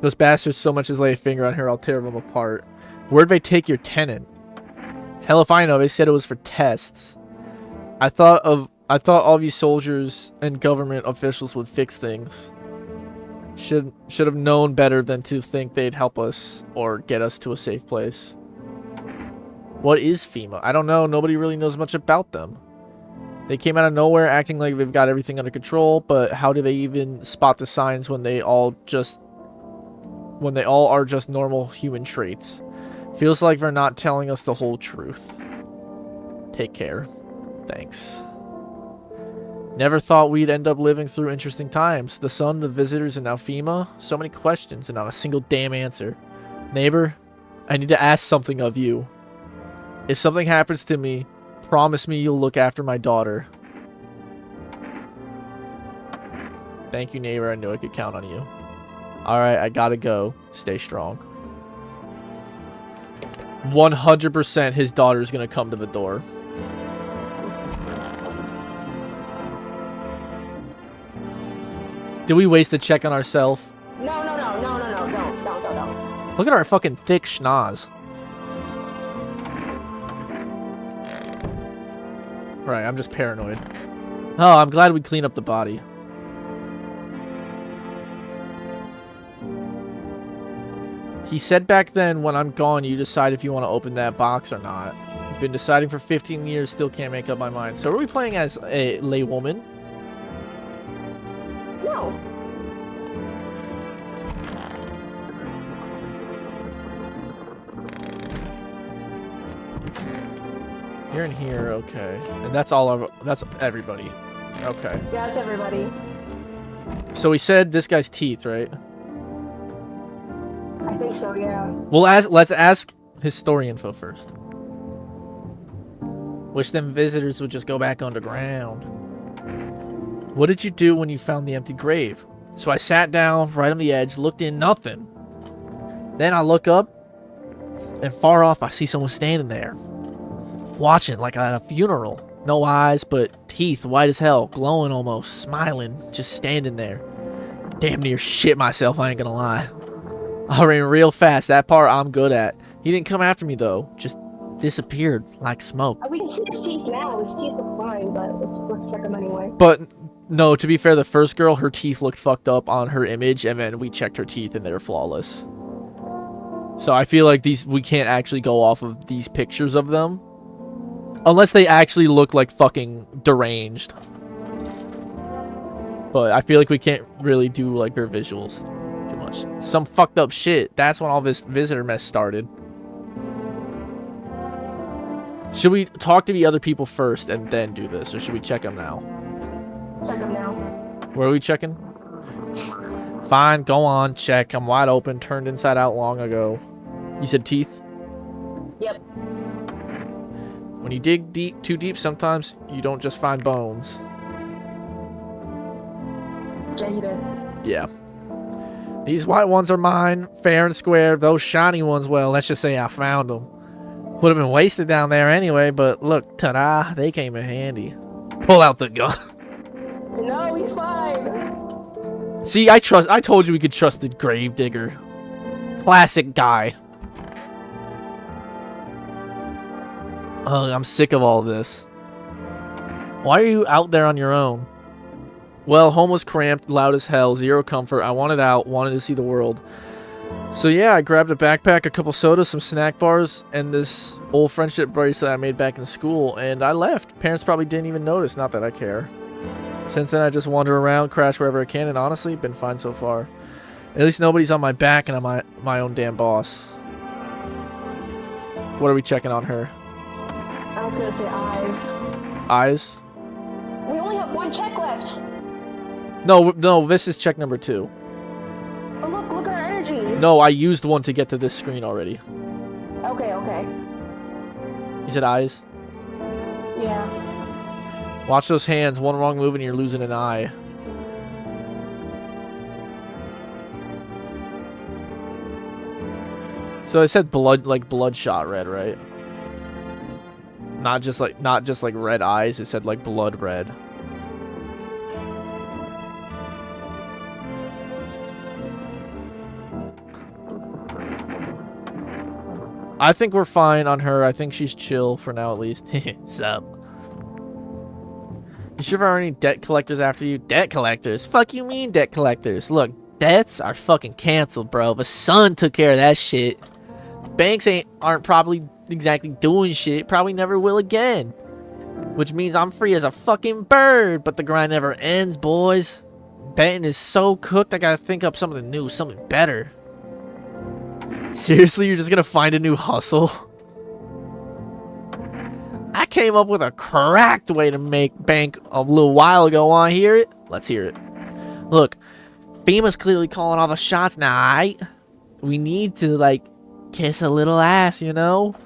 Those bastards so much as lay a finger on her, I'll tear them apart. Where'd they take your tenant? Hell if I know, they said it was for tests. I thought all of you soldiers and government officials would fix things. Should have known better than to think they'd help us or get us to a safe place. What is FEMA? I don't know. Nobody really knows much about them. They came out of nowhere acting like they've got everything under control, but how do they even spot the signs when they all are just normal human traits? Feels like they're not telling us the whole truth. Take care. Thanks. Never thought we'd end up living through interesting times. The sun, the visitors, and now FEMA. So many questions and not a single damn answer. Neighbor, I need to ask something of you. If something happens to me, promise me you'll look after my daughter. Thank you, neighbor. I knew I could count on you. Alright, I gotta go. Stay strong. 100% his daughter's gonna come to the door. Did we waste a check on ourselves? No, don't. Look at our fucking thick schnoz. Right, I'm just paranoid. Oh, I'm glad we cleaned up the body. He said back then, when I'm gone, you decide if you want to open that box or not. I've been deciding for 15 years, still can't make up my mind. So are we playing as a laywoman? No. You're in here, okay. And that's all of... That's everybody. Okay. Yeah, it's everybody. So he said this guy's teeth, right? I think so, yeah. Well, let's ask his story info first. Wish them visitors would just go back underground. What did you do when you found the empty grave? So I sat down right on the edge, looked in, nothing. Then I look up, and far off I see someone standing there. Watching like at a funeral. No eyes, but teeth white as hell, glowing almost, smiling, just standing there. Damn near shit myself, I ain't gonna lie. I ran real fast, that part I'm good at. He didn't come after me though, just disappeared like smoke. We can see his teeth now, his teeth look fine, but let's check them anyway. But no, to be fair, the first girl, her teeth looked fucked up on her image, and then we checked her teeth and they're flawless. So I feel like we can't actually go off of these pictures of them. Unless they actually look like fucking deranged. But I feel like we can't really do like their visuals too much. Some fucked up shit. That's when all this visitor mess started. Should we talk to the other people first and then do this? Or should we check them now? Check them now. Where are we checking? Fine, go on, check. I'm wide open, turned inside out long ago. You said teeth? Yep. When you dig too deep, sometimes you don't just find bones. Yeah, you did. Yeah. These white ones are mine, fair and square. Those shiny ones, well, let's just say I found them. Would have been wasted down there anyway, but look, ta-da, they came in handy. Pull out the gun. No, he's fine. See, I told you we could trust the gravedigger. Classic guy. Ugh, I'm sick of all this. Why are you out there on your own? Well, home was cramped, loud as hell, zero comfort. I wanted out, wanted to see the world. So yeah, I grabbed a backpack, a couple sodas, some snack bars, and this old friendship bracelet I made back in school, and I left. Parents probably didn't even notice, not that I care. Since then, I just wander around, crash wherever I can, and honestly, been fine so far. At least nobody's on my back, and I'm my own damn boss. What are we checking on her? I was gonna say eyes. Eyes? We only have one check left. No, this is check number 2. Oh, look at our energy. No, I used one to get to this screen already. Okay. You said eyes? Yeah. Watch those hands. One wrong move and you're losing an eye. So it said blood, like bloodshot red, right? Not just like red eyes. It said like blood red. I think we're fine on her. I think she's chill for now, at least. Sup? You sure there aren't any debt collectors after you? Debt collectors? Fuck you mean debt collectors? Look, debts are fucking canceled, bro. The sun took care of that shit. The banks aren't probably exactly doing shit. Probably never will again. Which means I'm free as a fucking bird. But the grind never ends, boys. Benton is so cooked, I gotta think up something new, something better. Seriously, you're just gonna find a new hustle? I came up with a cracked way to make bank a little while ago. Want to hear it? Let's hear it. Look, FEMA's clearly calling all the shots now, aight? We need to, like, kiss a little ass, you know?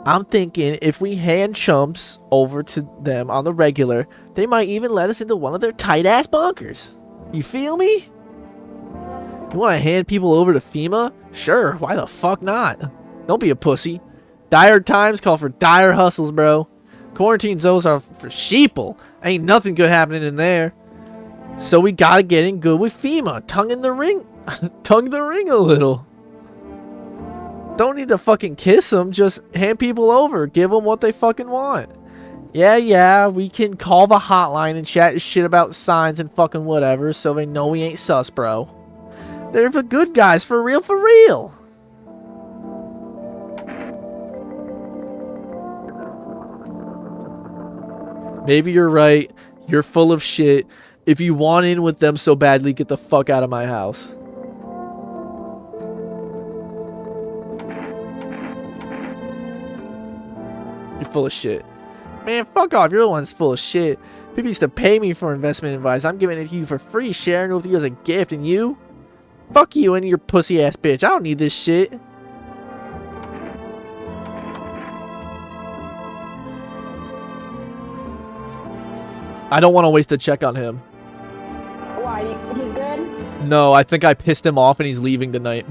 I'm thinking if we hand chumps over to them on the regular, they might even let us into one of their tight-ass bunkers. You feel me? You want to hand people over to FEMA? Sure, why the fuck not? Don't be a pussy. Dire times call for dire hustles, bro. Quarantine zones are for sheeple. Ain't nothing good happening in there. So we gotta get in good with FEMA. Tongue in the ring. Tongue the ring a little. Don't need to fucking kiss them. Just hand people over. Give them what they fucking want. Yeah, we can call the hotline and chat shit about signs and fucking whatever so they know we ain't sus, bro. They're the good guys, for real, for real. Maybe you're right. You're full of shit. If you want in with them so badly, get the fuck out of my house. You're full of shit. Man, fuck off. You're the one's full of shit. People used to pay me for investment advice. I'm giving it to you for free, sharing it with you as a gift, and you? Fuck you and your pussy ass bitch. I don't need this shit. I don't want to waste a check on him. Why? He's good? No, I think I pissed him off and he's leaving tonight.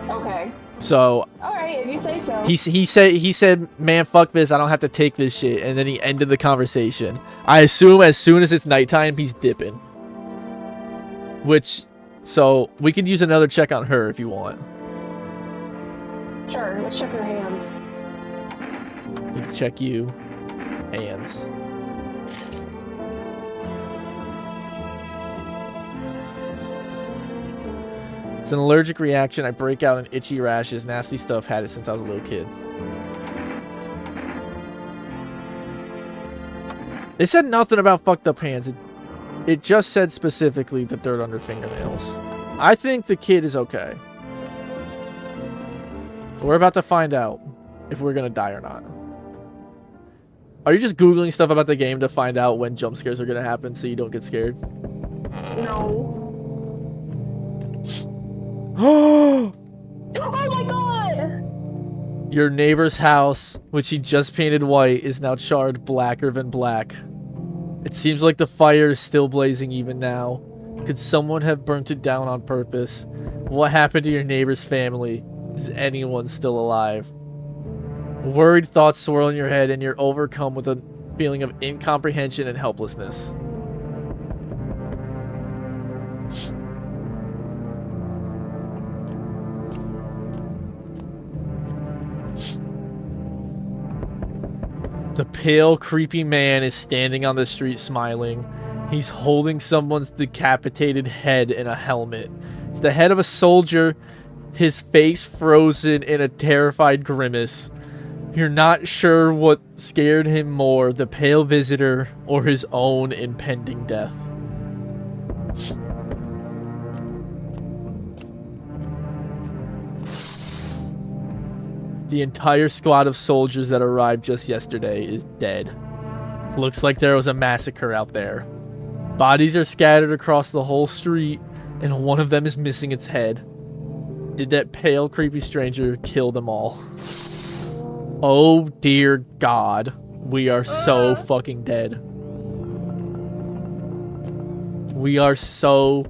Okay. So Alright, if you say so. he said, man, fuck this, I don't have to take this shit, and then he ended the conversation. I assume as soon as it's nighttime, he's dipping. So we could use another check on her if you want. Sure, let's check her hands. We can check you. Hands. It's an allergic reaction. I break out in itchy rashes. Nasty stuff. Had it since I was a little kid. It said nothing about fucked up hands. It just said specifically the dirt under fingernails. I think the kid is okay. We're about to find out if we're gonna die or not. Are you just Googling stuff about the game to find out when jump scares are gonna happen so you don't get scared? No. Oh my god! Your neighbor's house, which he just painted white, is now charred blacker than black. It seems like the fire is still blazing even now. Could someone have burnt it down on purpose? What happened to your neighbor's family? Is anyone still alive? Worried thoughts swirl in your head and you're overcome with a feeling of incomprehension and helplessness. The pale, creepy man is standing on the street smiling. He's holding someone's decapitated head in a helmet. It's the head of a soldier, his face frozen in a terrified grimace. You're not sure what scared him more, the pale visitor or his own impending death. The entire squad of soldiers that arrived just yesterday is dead. Looks like there was a massacre out there. Bodies are scattered across the whole street, and one of them is missing its head. Did that pale, creepy stranger kill them all? Oh dear God. We are so fucking dead. We are so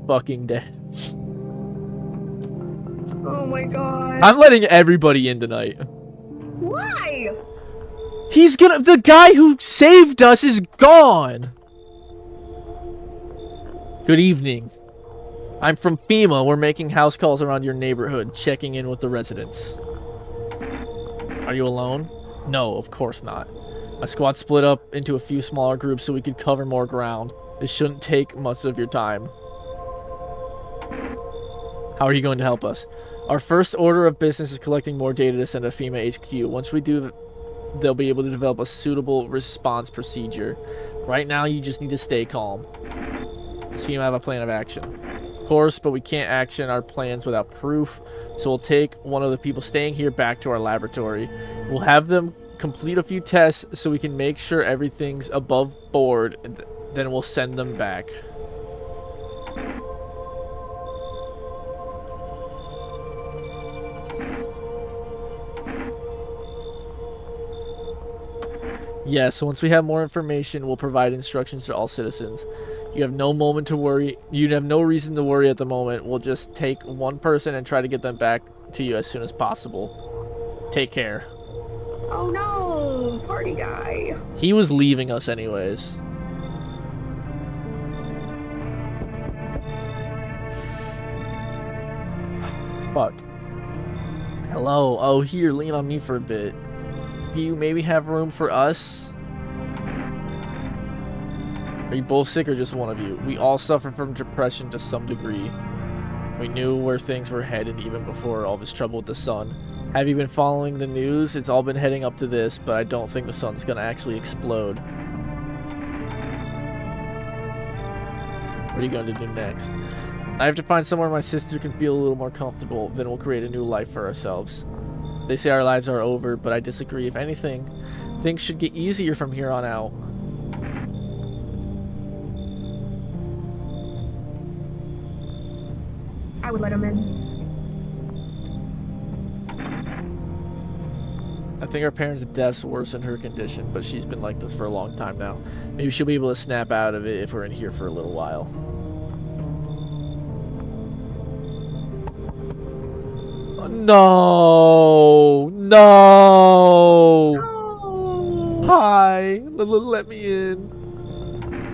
fucking dead. Oh my god. I'm letting everybody in tonight. Why? The guy who saved us is gone. Good evening. I'm from FEMA. We're making house calls around your neighborhood, checking in with the residents. Are you alone? No, of course not. My squad split up into a few smaller groups so we could cover more ground. This shouldn't take much of your time. How are you going to help us? Our first order of business is collecting more data to send to FEMA HQ. Once we do, they'll be able to develop a suitable response procedure. Right now, you just need to stay calm. Does FEMA have a plan of action? Of course, but we can't action our plans without proof. So we'll take one of the people staying here back to our laboratory. We'll have them complete a few tests so we can make sure everything's above board. And then we'll send them back. Yeah, so once we have more information, we'll provide instructions to all citizens. You have no moment to worry. You have no reason to worry at the moment. We'll just take one person and try to get them back to you as soon as possible. Take care. Oh no, party guy. He was leaving us anyways. Fuck. Hello. Oh, here, lean on me for a bit. Do you maybe have room for us? Are you both sick or just one of you? We all suffer from depression to some degree. We knew where things were headed even before all this trouble with the sun. Have you been following the news? It's all been heading up to this, but I don't think the sun's gonna actually explode. What are you going to do next? I have to find somewhere my sister can feel a little more comfortable, then we'll create a new life for ourselves. They say our lives are over, but I disagree. If anything, things should get easier from here on out. I would let him in. I think our parents' deaths worsened her condition, but she's been like this for a long time now. Maybe she'll be able to snap out of it if we're in here for a little while. No! No! No. Hi! Let me in.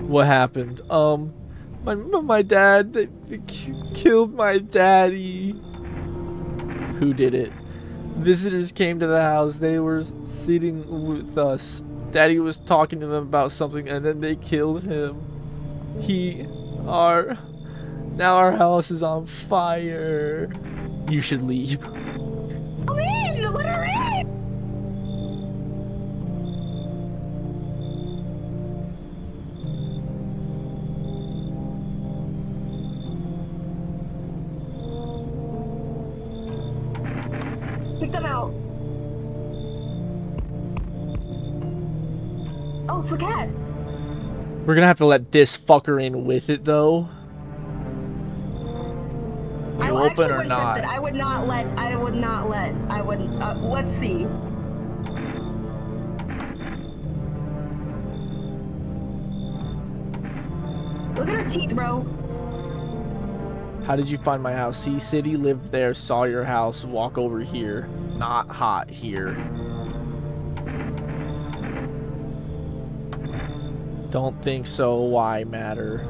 What happened? My dad, they killed my daddy. Who did it? Visitors came to the house. They were sitting with us. Daddy was talking to them about something, and then they killed him. Now our house is on fire. You should leave. Come in! Let her in! Pick them out. Oh, it's the cat. We're gonna have to let this fucker in with it, though. You open or not? I would not let. Let's see. Look at her teeth, bro. How did you find my house? Sea City, lived there, saw your house, walk over here. Not hot here. Don't think so, why matter?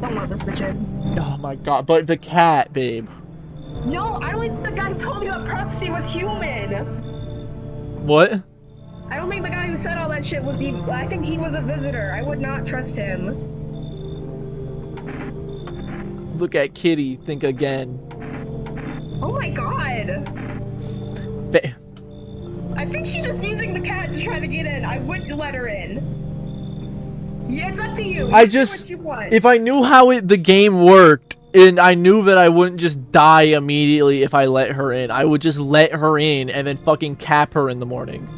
Don't let this bitch in. Oh my god, but the cat, babe. No, I don't think the guy told you that Prepsy was human. What? I don't think the guy who said all that shit was even. I think he was a visitor. I would not trust him. Look at Kitty. Think again. Oh my god. I think she's just using the cat to try to get in. I wouldn't let her in. Yeah, it's up to you. I You do just, what you want. if I knew how the game worked, and I knew that I wouldn't just die immediately if I let her in, I would just let her in and then fucking cap her in the morning.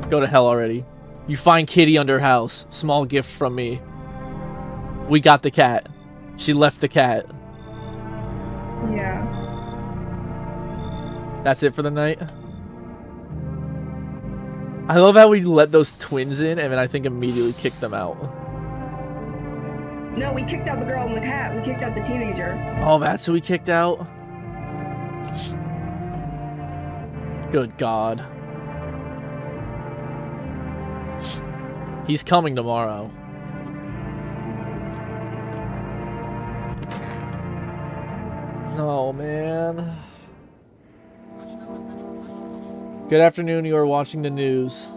Go to hell already. You find Kitty under house. Small gift from me. We got the cat. She left the cat. Yeah. That's it for the night. I love how we let those twins in and then I think immediately kicked them out. No, we kicked out the girl and the cat. We kicked out the teenager. Oh, that's who we kicked out? Good God. He's coming tomorrow. Oh, man. Good afternoon, you are watching the news.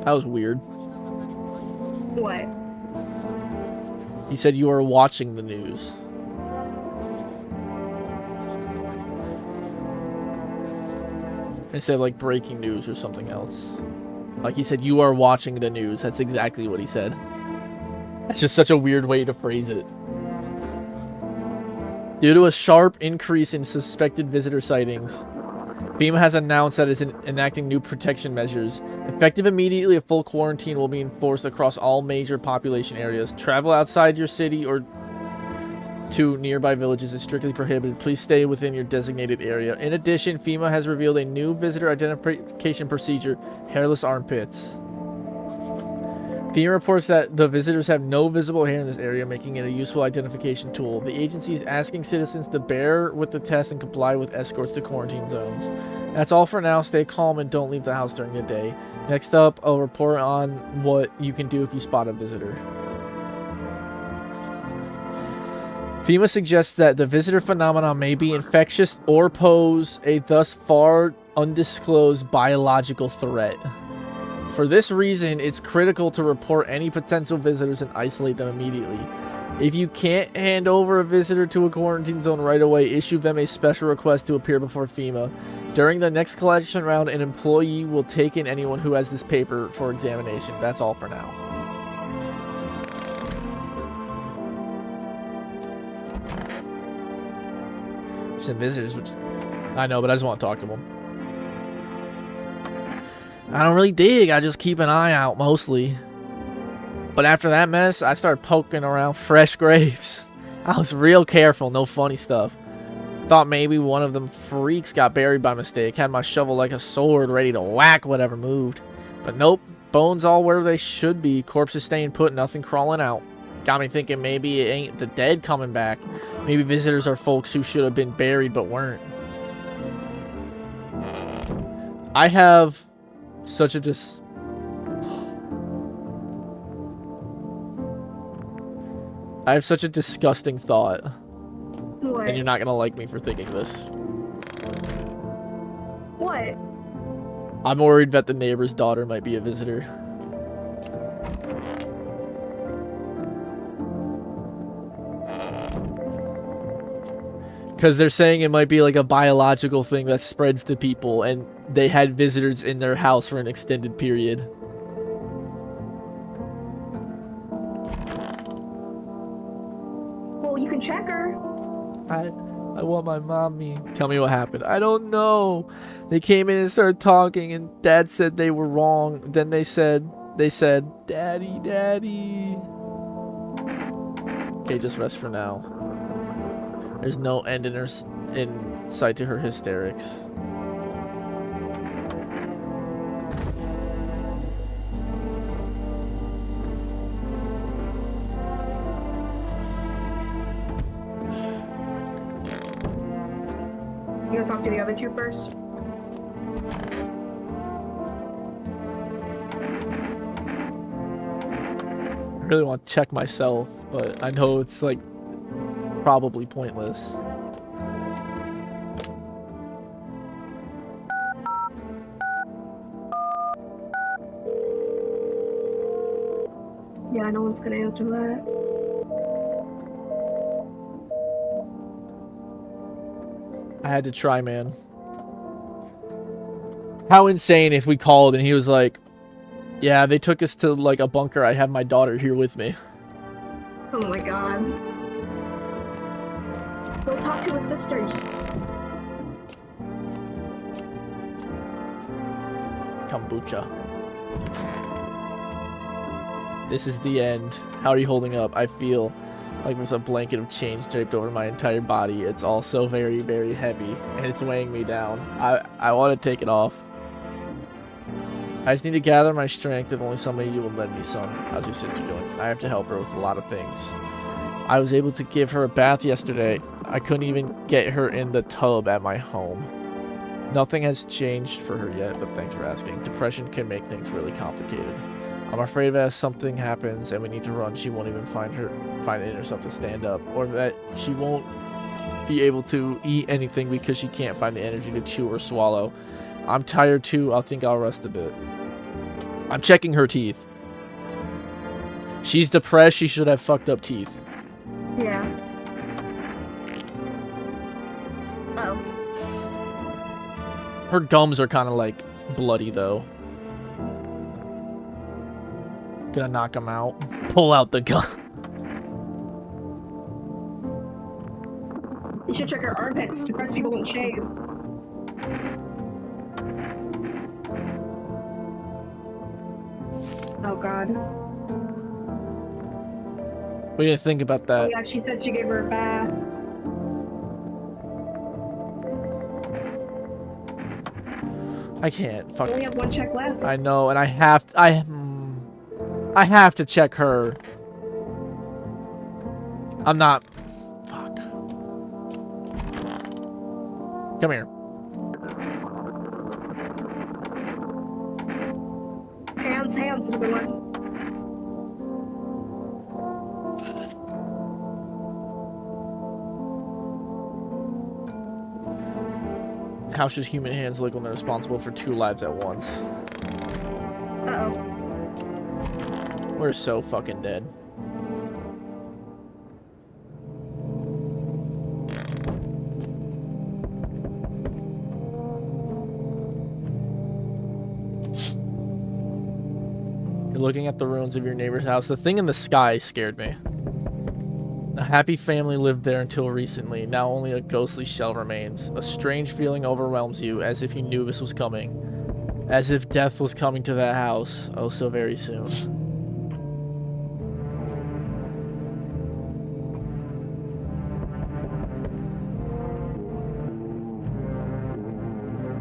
That was weird. What? He said you are watching the news. Instead of like breaking news or something else. Like he said you are watching the news. That's exactly what he said. That's just such a weird way to phrase it. Due to a sharp increase in suspected visitor sightings, FEMA has announced that it's enacting new protection measures. Effective immediately, a full quarantine will be enforced across all major population areas. Travel outside your city or to nearby villages is strictly prohibited. Please stay within your designated area. In addition, FEMA has revealed a new visitor identification procedure, hairless armpits. FEMA reports that the visitors have no visible hair in this area, making it a useful identification tool. The agency is asking citizens to bear with the test and comply with escorts to quarantine zones. That's all for now. Stay calm and don't leave the house during the day. Next up, I'll report on what you can do if you spot a visitor. FEMA suggests that the visitor phenomenon may be infectious or pose a thus far undisclosed biological threat. For this reason, it's critical to report any potential visitors and isolate them immediately. If you can't hand over a visitor to a quarantine zone right away, issue them a special request to appear before FEMA. During the next collection round, an employee will take in anyone who has this paper for examination. That's all for now. Some visitors, which I know, but I just want to talk to them. I don't really dig. I just keep an eye out mostly. But after that mess, I started poking around fresh graves. I was real careful, no funny stuff. Thought maybe one of them freaks got buried by mistake. Had my shovel like a sword ready to whack whatever moved. But nope, bones all where they should be. Corpses staying put, nothing crawling out. Got me thinking maybe it ain't the dead coming back. Maybe visitors are folks who should have been buried but weren't. I have such a I have such a disgusting thought. What? And you're not gonna like me for thinking this. What? I'm worried that the neighbor's daughter might be a visitor. Because they're saying it might be like a biological thing that spreads to people, and they had visitors in their house for an extended period. Well, you can check her. I want my mommy. Tell me what happened. I don't know. They came in and started talking, and Dad said they were wrong. Then they said, Daddy, Daddy. Okay, just rest for now. There's no end in sight to her hysterics. You gonna talk to the other two first? I really want to check myself, but I know it's like probably pointless. Yeah, no one's gonna answer that. I had to try, man. How insane if we called and he was like, yeah, they took us to like a bunker. I have my daughter here with me. Oh my god. Go talk to his sisters. Kombucha. This is the end. How are you holding up? I feel like there's a blanket of chains draped over my entire body. It's all so very, very heavy, and it's weighing me down. I want to take it off. I just need to gather my strength. If only somebody you will lend me some. How's your sister doing? I have to help her with a lot of things. I was able to give her a bath yesterday. I couldn't even get her in the tub at my home. Nothing has changed for her yet, but thanks for asking. Depression can make things really complicated. I'm afraid that if something happens and we need to run, she won't even find it in herself to stand up, or that she won't be able to eat anything because she can't find the energy to chew or swallow. I'm tired too. I think I'll rest a bit. I'm checking her teeth. She's depressed. She should have fucked up teeth. Yeah. Oh. Her gums are kind of like bloody though. Gonna knock him out. Pull out the gun. You should check her armpits. Depressed people don't shave. Oh god. What do you think about Oh that? yeah, she said she gave her a bath. I can't. Fuck. We only have one check left. I know, and I have to check her. I'm not. Fuck. Come here. Hands is a good one. How should human hands look when they're responsible for 2 lives at once? Uh-oh. We're so fucking dead. You're looking at the ruins of your neighbor's house. The thing in the sky scared me. A happy family lived there until recently. Now only a ghostly shell remains. A strange feeling overwhelms you, as if you knew this was coming. As if death was coming to that house, oh so very soon.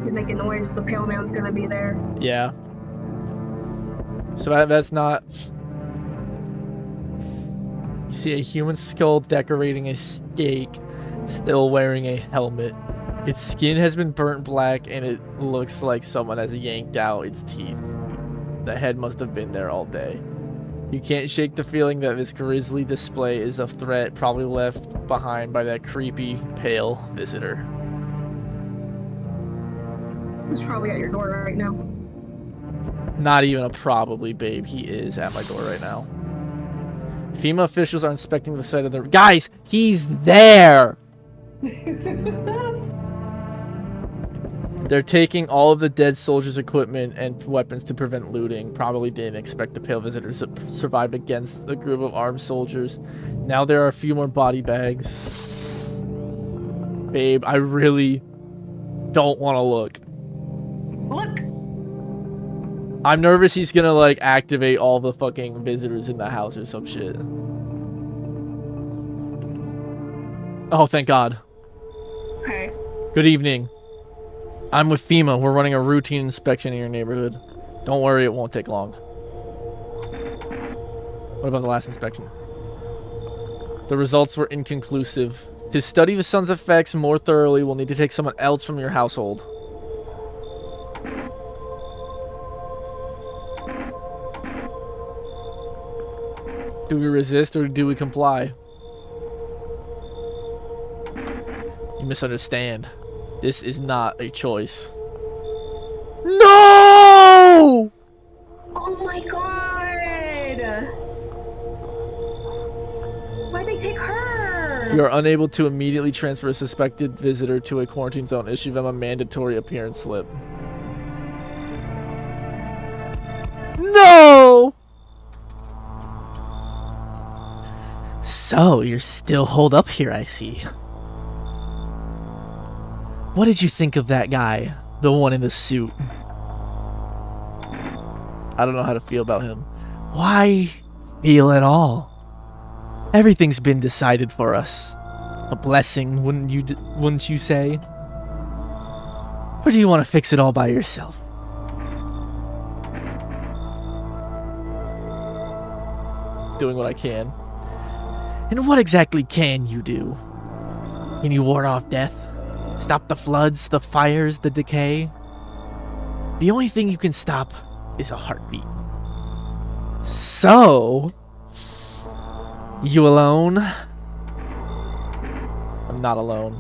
He's making noise. The pale man's gonna be there. Yeah. So that's not... You see a human skull decorating a stake, still wearing a helmet. Its skin has been burnt black and it looks like someone has yanked out its teeth. The head must have been there all day. You can't shake the feeling that this grisly display is a threat probably left behind by that creepy, pale visitor. He's probably at your door right now. Not even a probably, babe. He is at my door right now. FEMA officials are inspecting the site of the... Guys, he's there! They're taking all of the dead soldiers' equipment and weapons to prevent looting. Probably didn't expect the pale visitors to survive against a group of armed soldiers. Now there are a few more body bags. Babe, I really don't want to look. Look! I'm nervous he's gonna, like, activate all the fucking visitors in the house or some shit. Oh, thank God. Okay. Good evening. I'm with FEMA. We're running a routine inspection in your neighborhood. Don't worry, it won't take long. What about the last inspection? The results were inconclusive. To study the sun's effects more thoroughly, we'll need to take someone else from your household. Do we resist or do we comply? You misunderstand. This is not a choice. No! Oh my god! take her? If you are unable to immediately transfer a suspected visitor to a quarantine zone, issue them a mandatory appearance slip. No! So, you're still holed up here, I see. What did you think of that guy? The one in the suit? I don't know how to feel about him. Why feel at all? Everything's been decided for us. A blessing, wouldn't you say? Or do you want to fix it all by yourself? Doing what I can. And what exactly can you do? Can you ward off death? Stop the floods, the fires, the decay? The only thing you can stop is a heartbeat. So, you alone? I'm not alone.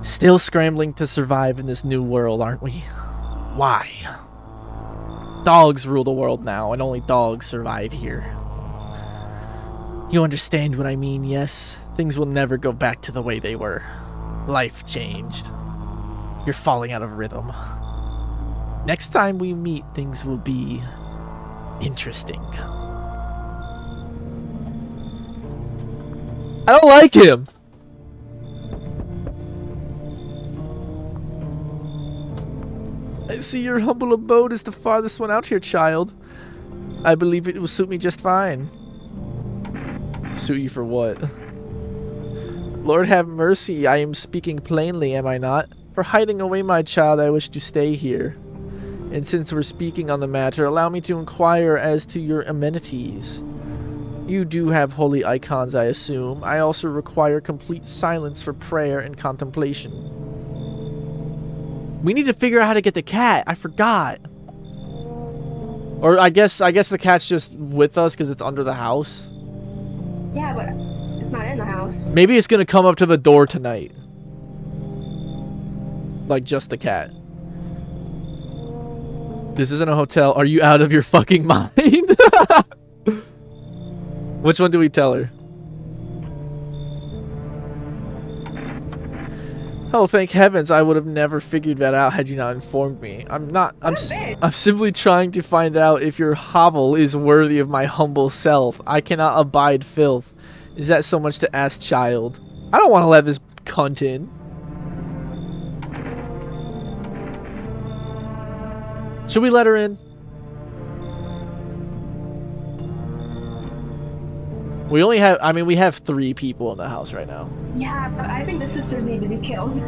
Still scrambling to survive in this new world, aren't we? Why? Dogs rule the world now, and only dogs survive here. You understand what I mean, yes? Things will never go back to the way they were. Life changed. You're falling out of rhythm. Next time we meet, things will be interesting. I don't like him. I see your humble abode is the farthest one out here, child. I believe it will suit me just fine. Suit you for what? Lord have mercy, I am speaking plainly, am I not? For hiding away my child, I wish to stay here. And since we're speaking on the matter, allow me to inquire as to your amenities. You do have holy icons, I assume. I also require complete silence for prayer and contemplation. We need to figure out how to get the cat. I forgot. Or I guess the cat's just with us because it's under the house. Yeah, but it's not in the house. Maybe it's gonna come up to the door tonight. Like just the cat. This isn't a hotel. Are you out of your fucking mind? Which one do we tell her? Oh, thank heavens, I would have never figured that out had you not informed me. I'm simply trying to find out if your hovel is worthy of my humble self. I cannot abide filth. Is that so much to ask, child? I don't want to let this cunt in. Should we let her in? We only have, I mean, we have 3 people in the house right now. Yeah, but I think the sisters need to be killed.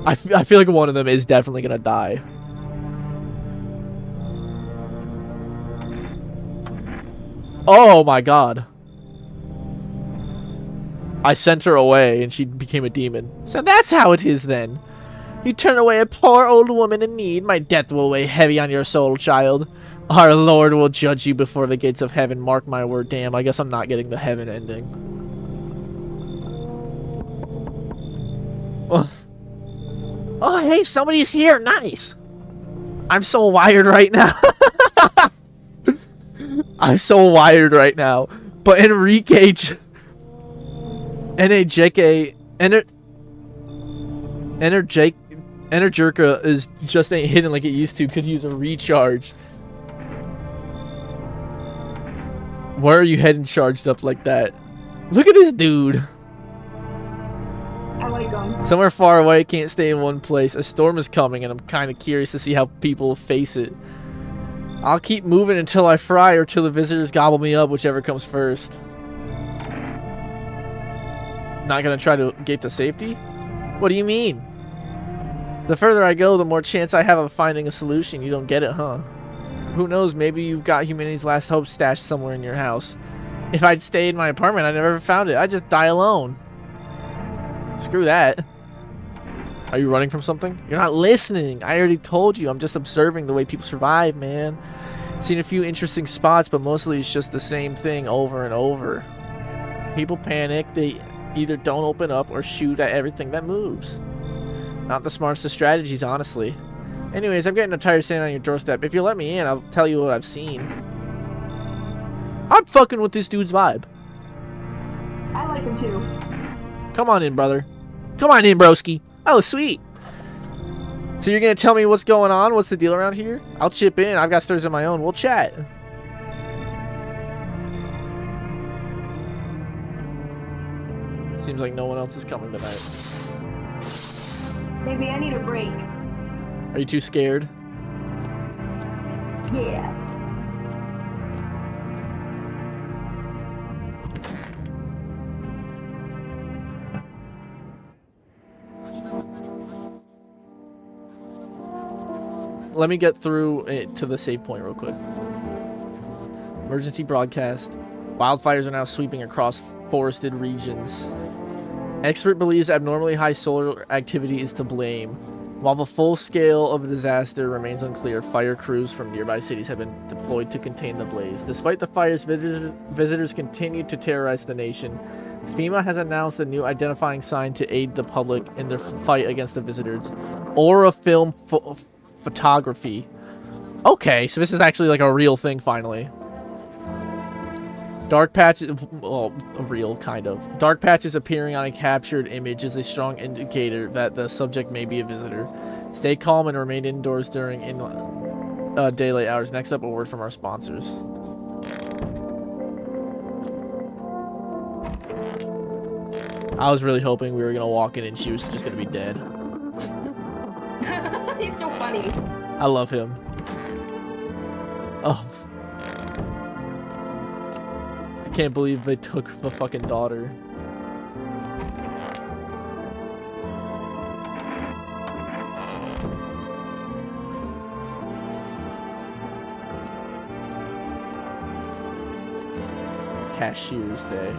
I feel like one of them is definitely gonna die. Oh my god. I sent her away and she became a demon. So that's how it is then. You turn away a poor old woman in need. My death will weigh heavy on your soul, child. Our Lord will judge you before the gates of heaven. Mark my word. Damn, I guess I'm not getting the heaven ending. Oh, hey, somebody's here. Nice. I'm so wired right now. I'm so wired right now. But Enrique... Energica is just ain't hidden like it used to. Could use a recharge. Why are you heading charged up like that? Look at this dude. I like them. Somewhere far away, can't stay in one place. A storm is coming, and I'm kind of curious to see how people face it. I'll keep moving until I fry or till the visitors gobble me up, whichever comes first. Not gonna try to get to safety? What do you mean? The further I go, the more chance I have of finding a solution. You don't get it, huh? Who knows, maybe you've got humanity's last hope stashed somewhere in your house. If I'd stayed in my apartment, I'd never found it. I'd just die alone. Screw that. Are you running from something? You're not listening. I already told you. I'm just observing the way people survive, man. Seen a few interesting spots, but mostly it's just the same thing over and over. People panic. They either don't open up or shoot at everything that moves. Not the smartest of strategies, honestly. Anyways, I'm getting tired of standing on your doorstep. If you let me in, I'll tell you what I've seen. I'm fucking with this dude's vibe. sleeping too. Come on in, brother. Come on in, broski. Oh, sweet. So you're gonna tell me what's going on? What's the deal around here? I'll chip in. I've got stories of my own. We'll chat. Seems like no one else is coming tonight. Maybe I need a break. Are you too scared? Yeah. Let me get through it to the save point real quick. Emergency broadcast. Wildfires are now sweeping across forested regions. Expert believes abnormally high solar activity is to blame. While the full scale of the disaster remains unclear, fire crews from nearby cities have been deployed to contain the blaze. Despite the fires, visitors continue to terrorize the nation. FEMA has announced a new identifying sign to aid the public in their fight against the visitors. Aura Film Photography. Okay, so this is actually like a real thing finally. Dark patches, well, real kind of. Dark patches appearing on a captured image is a strong indicator that the subject may be a visitor. Stay calm and remain indoors during daylight hours. Next up, a word from our sponsors. I was really hoping we were gonna walk in and she was just gonna be dead. He's so funny. I love him. Oh. I can't believe they took the fucking daughter. Cashier's Day.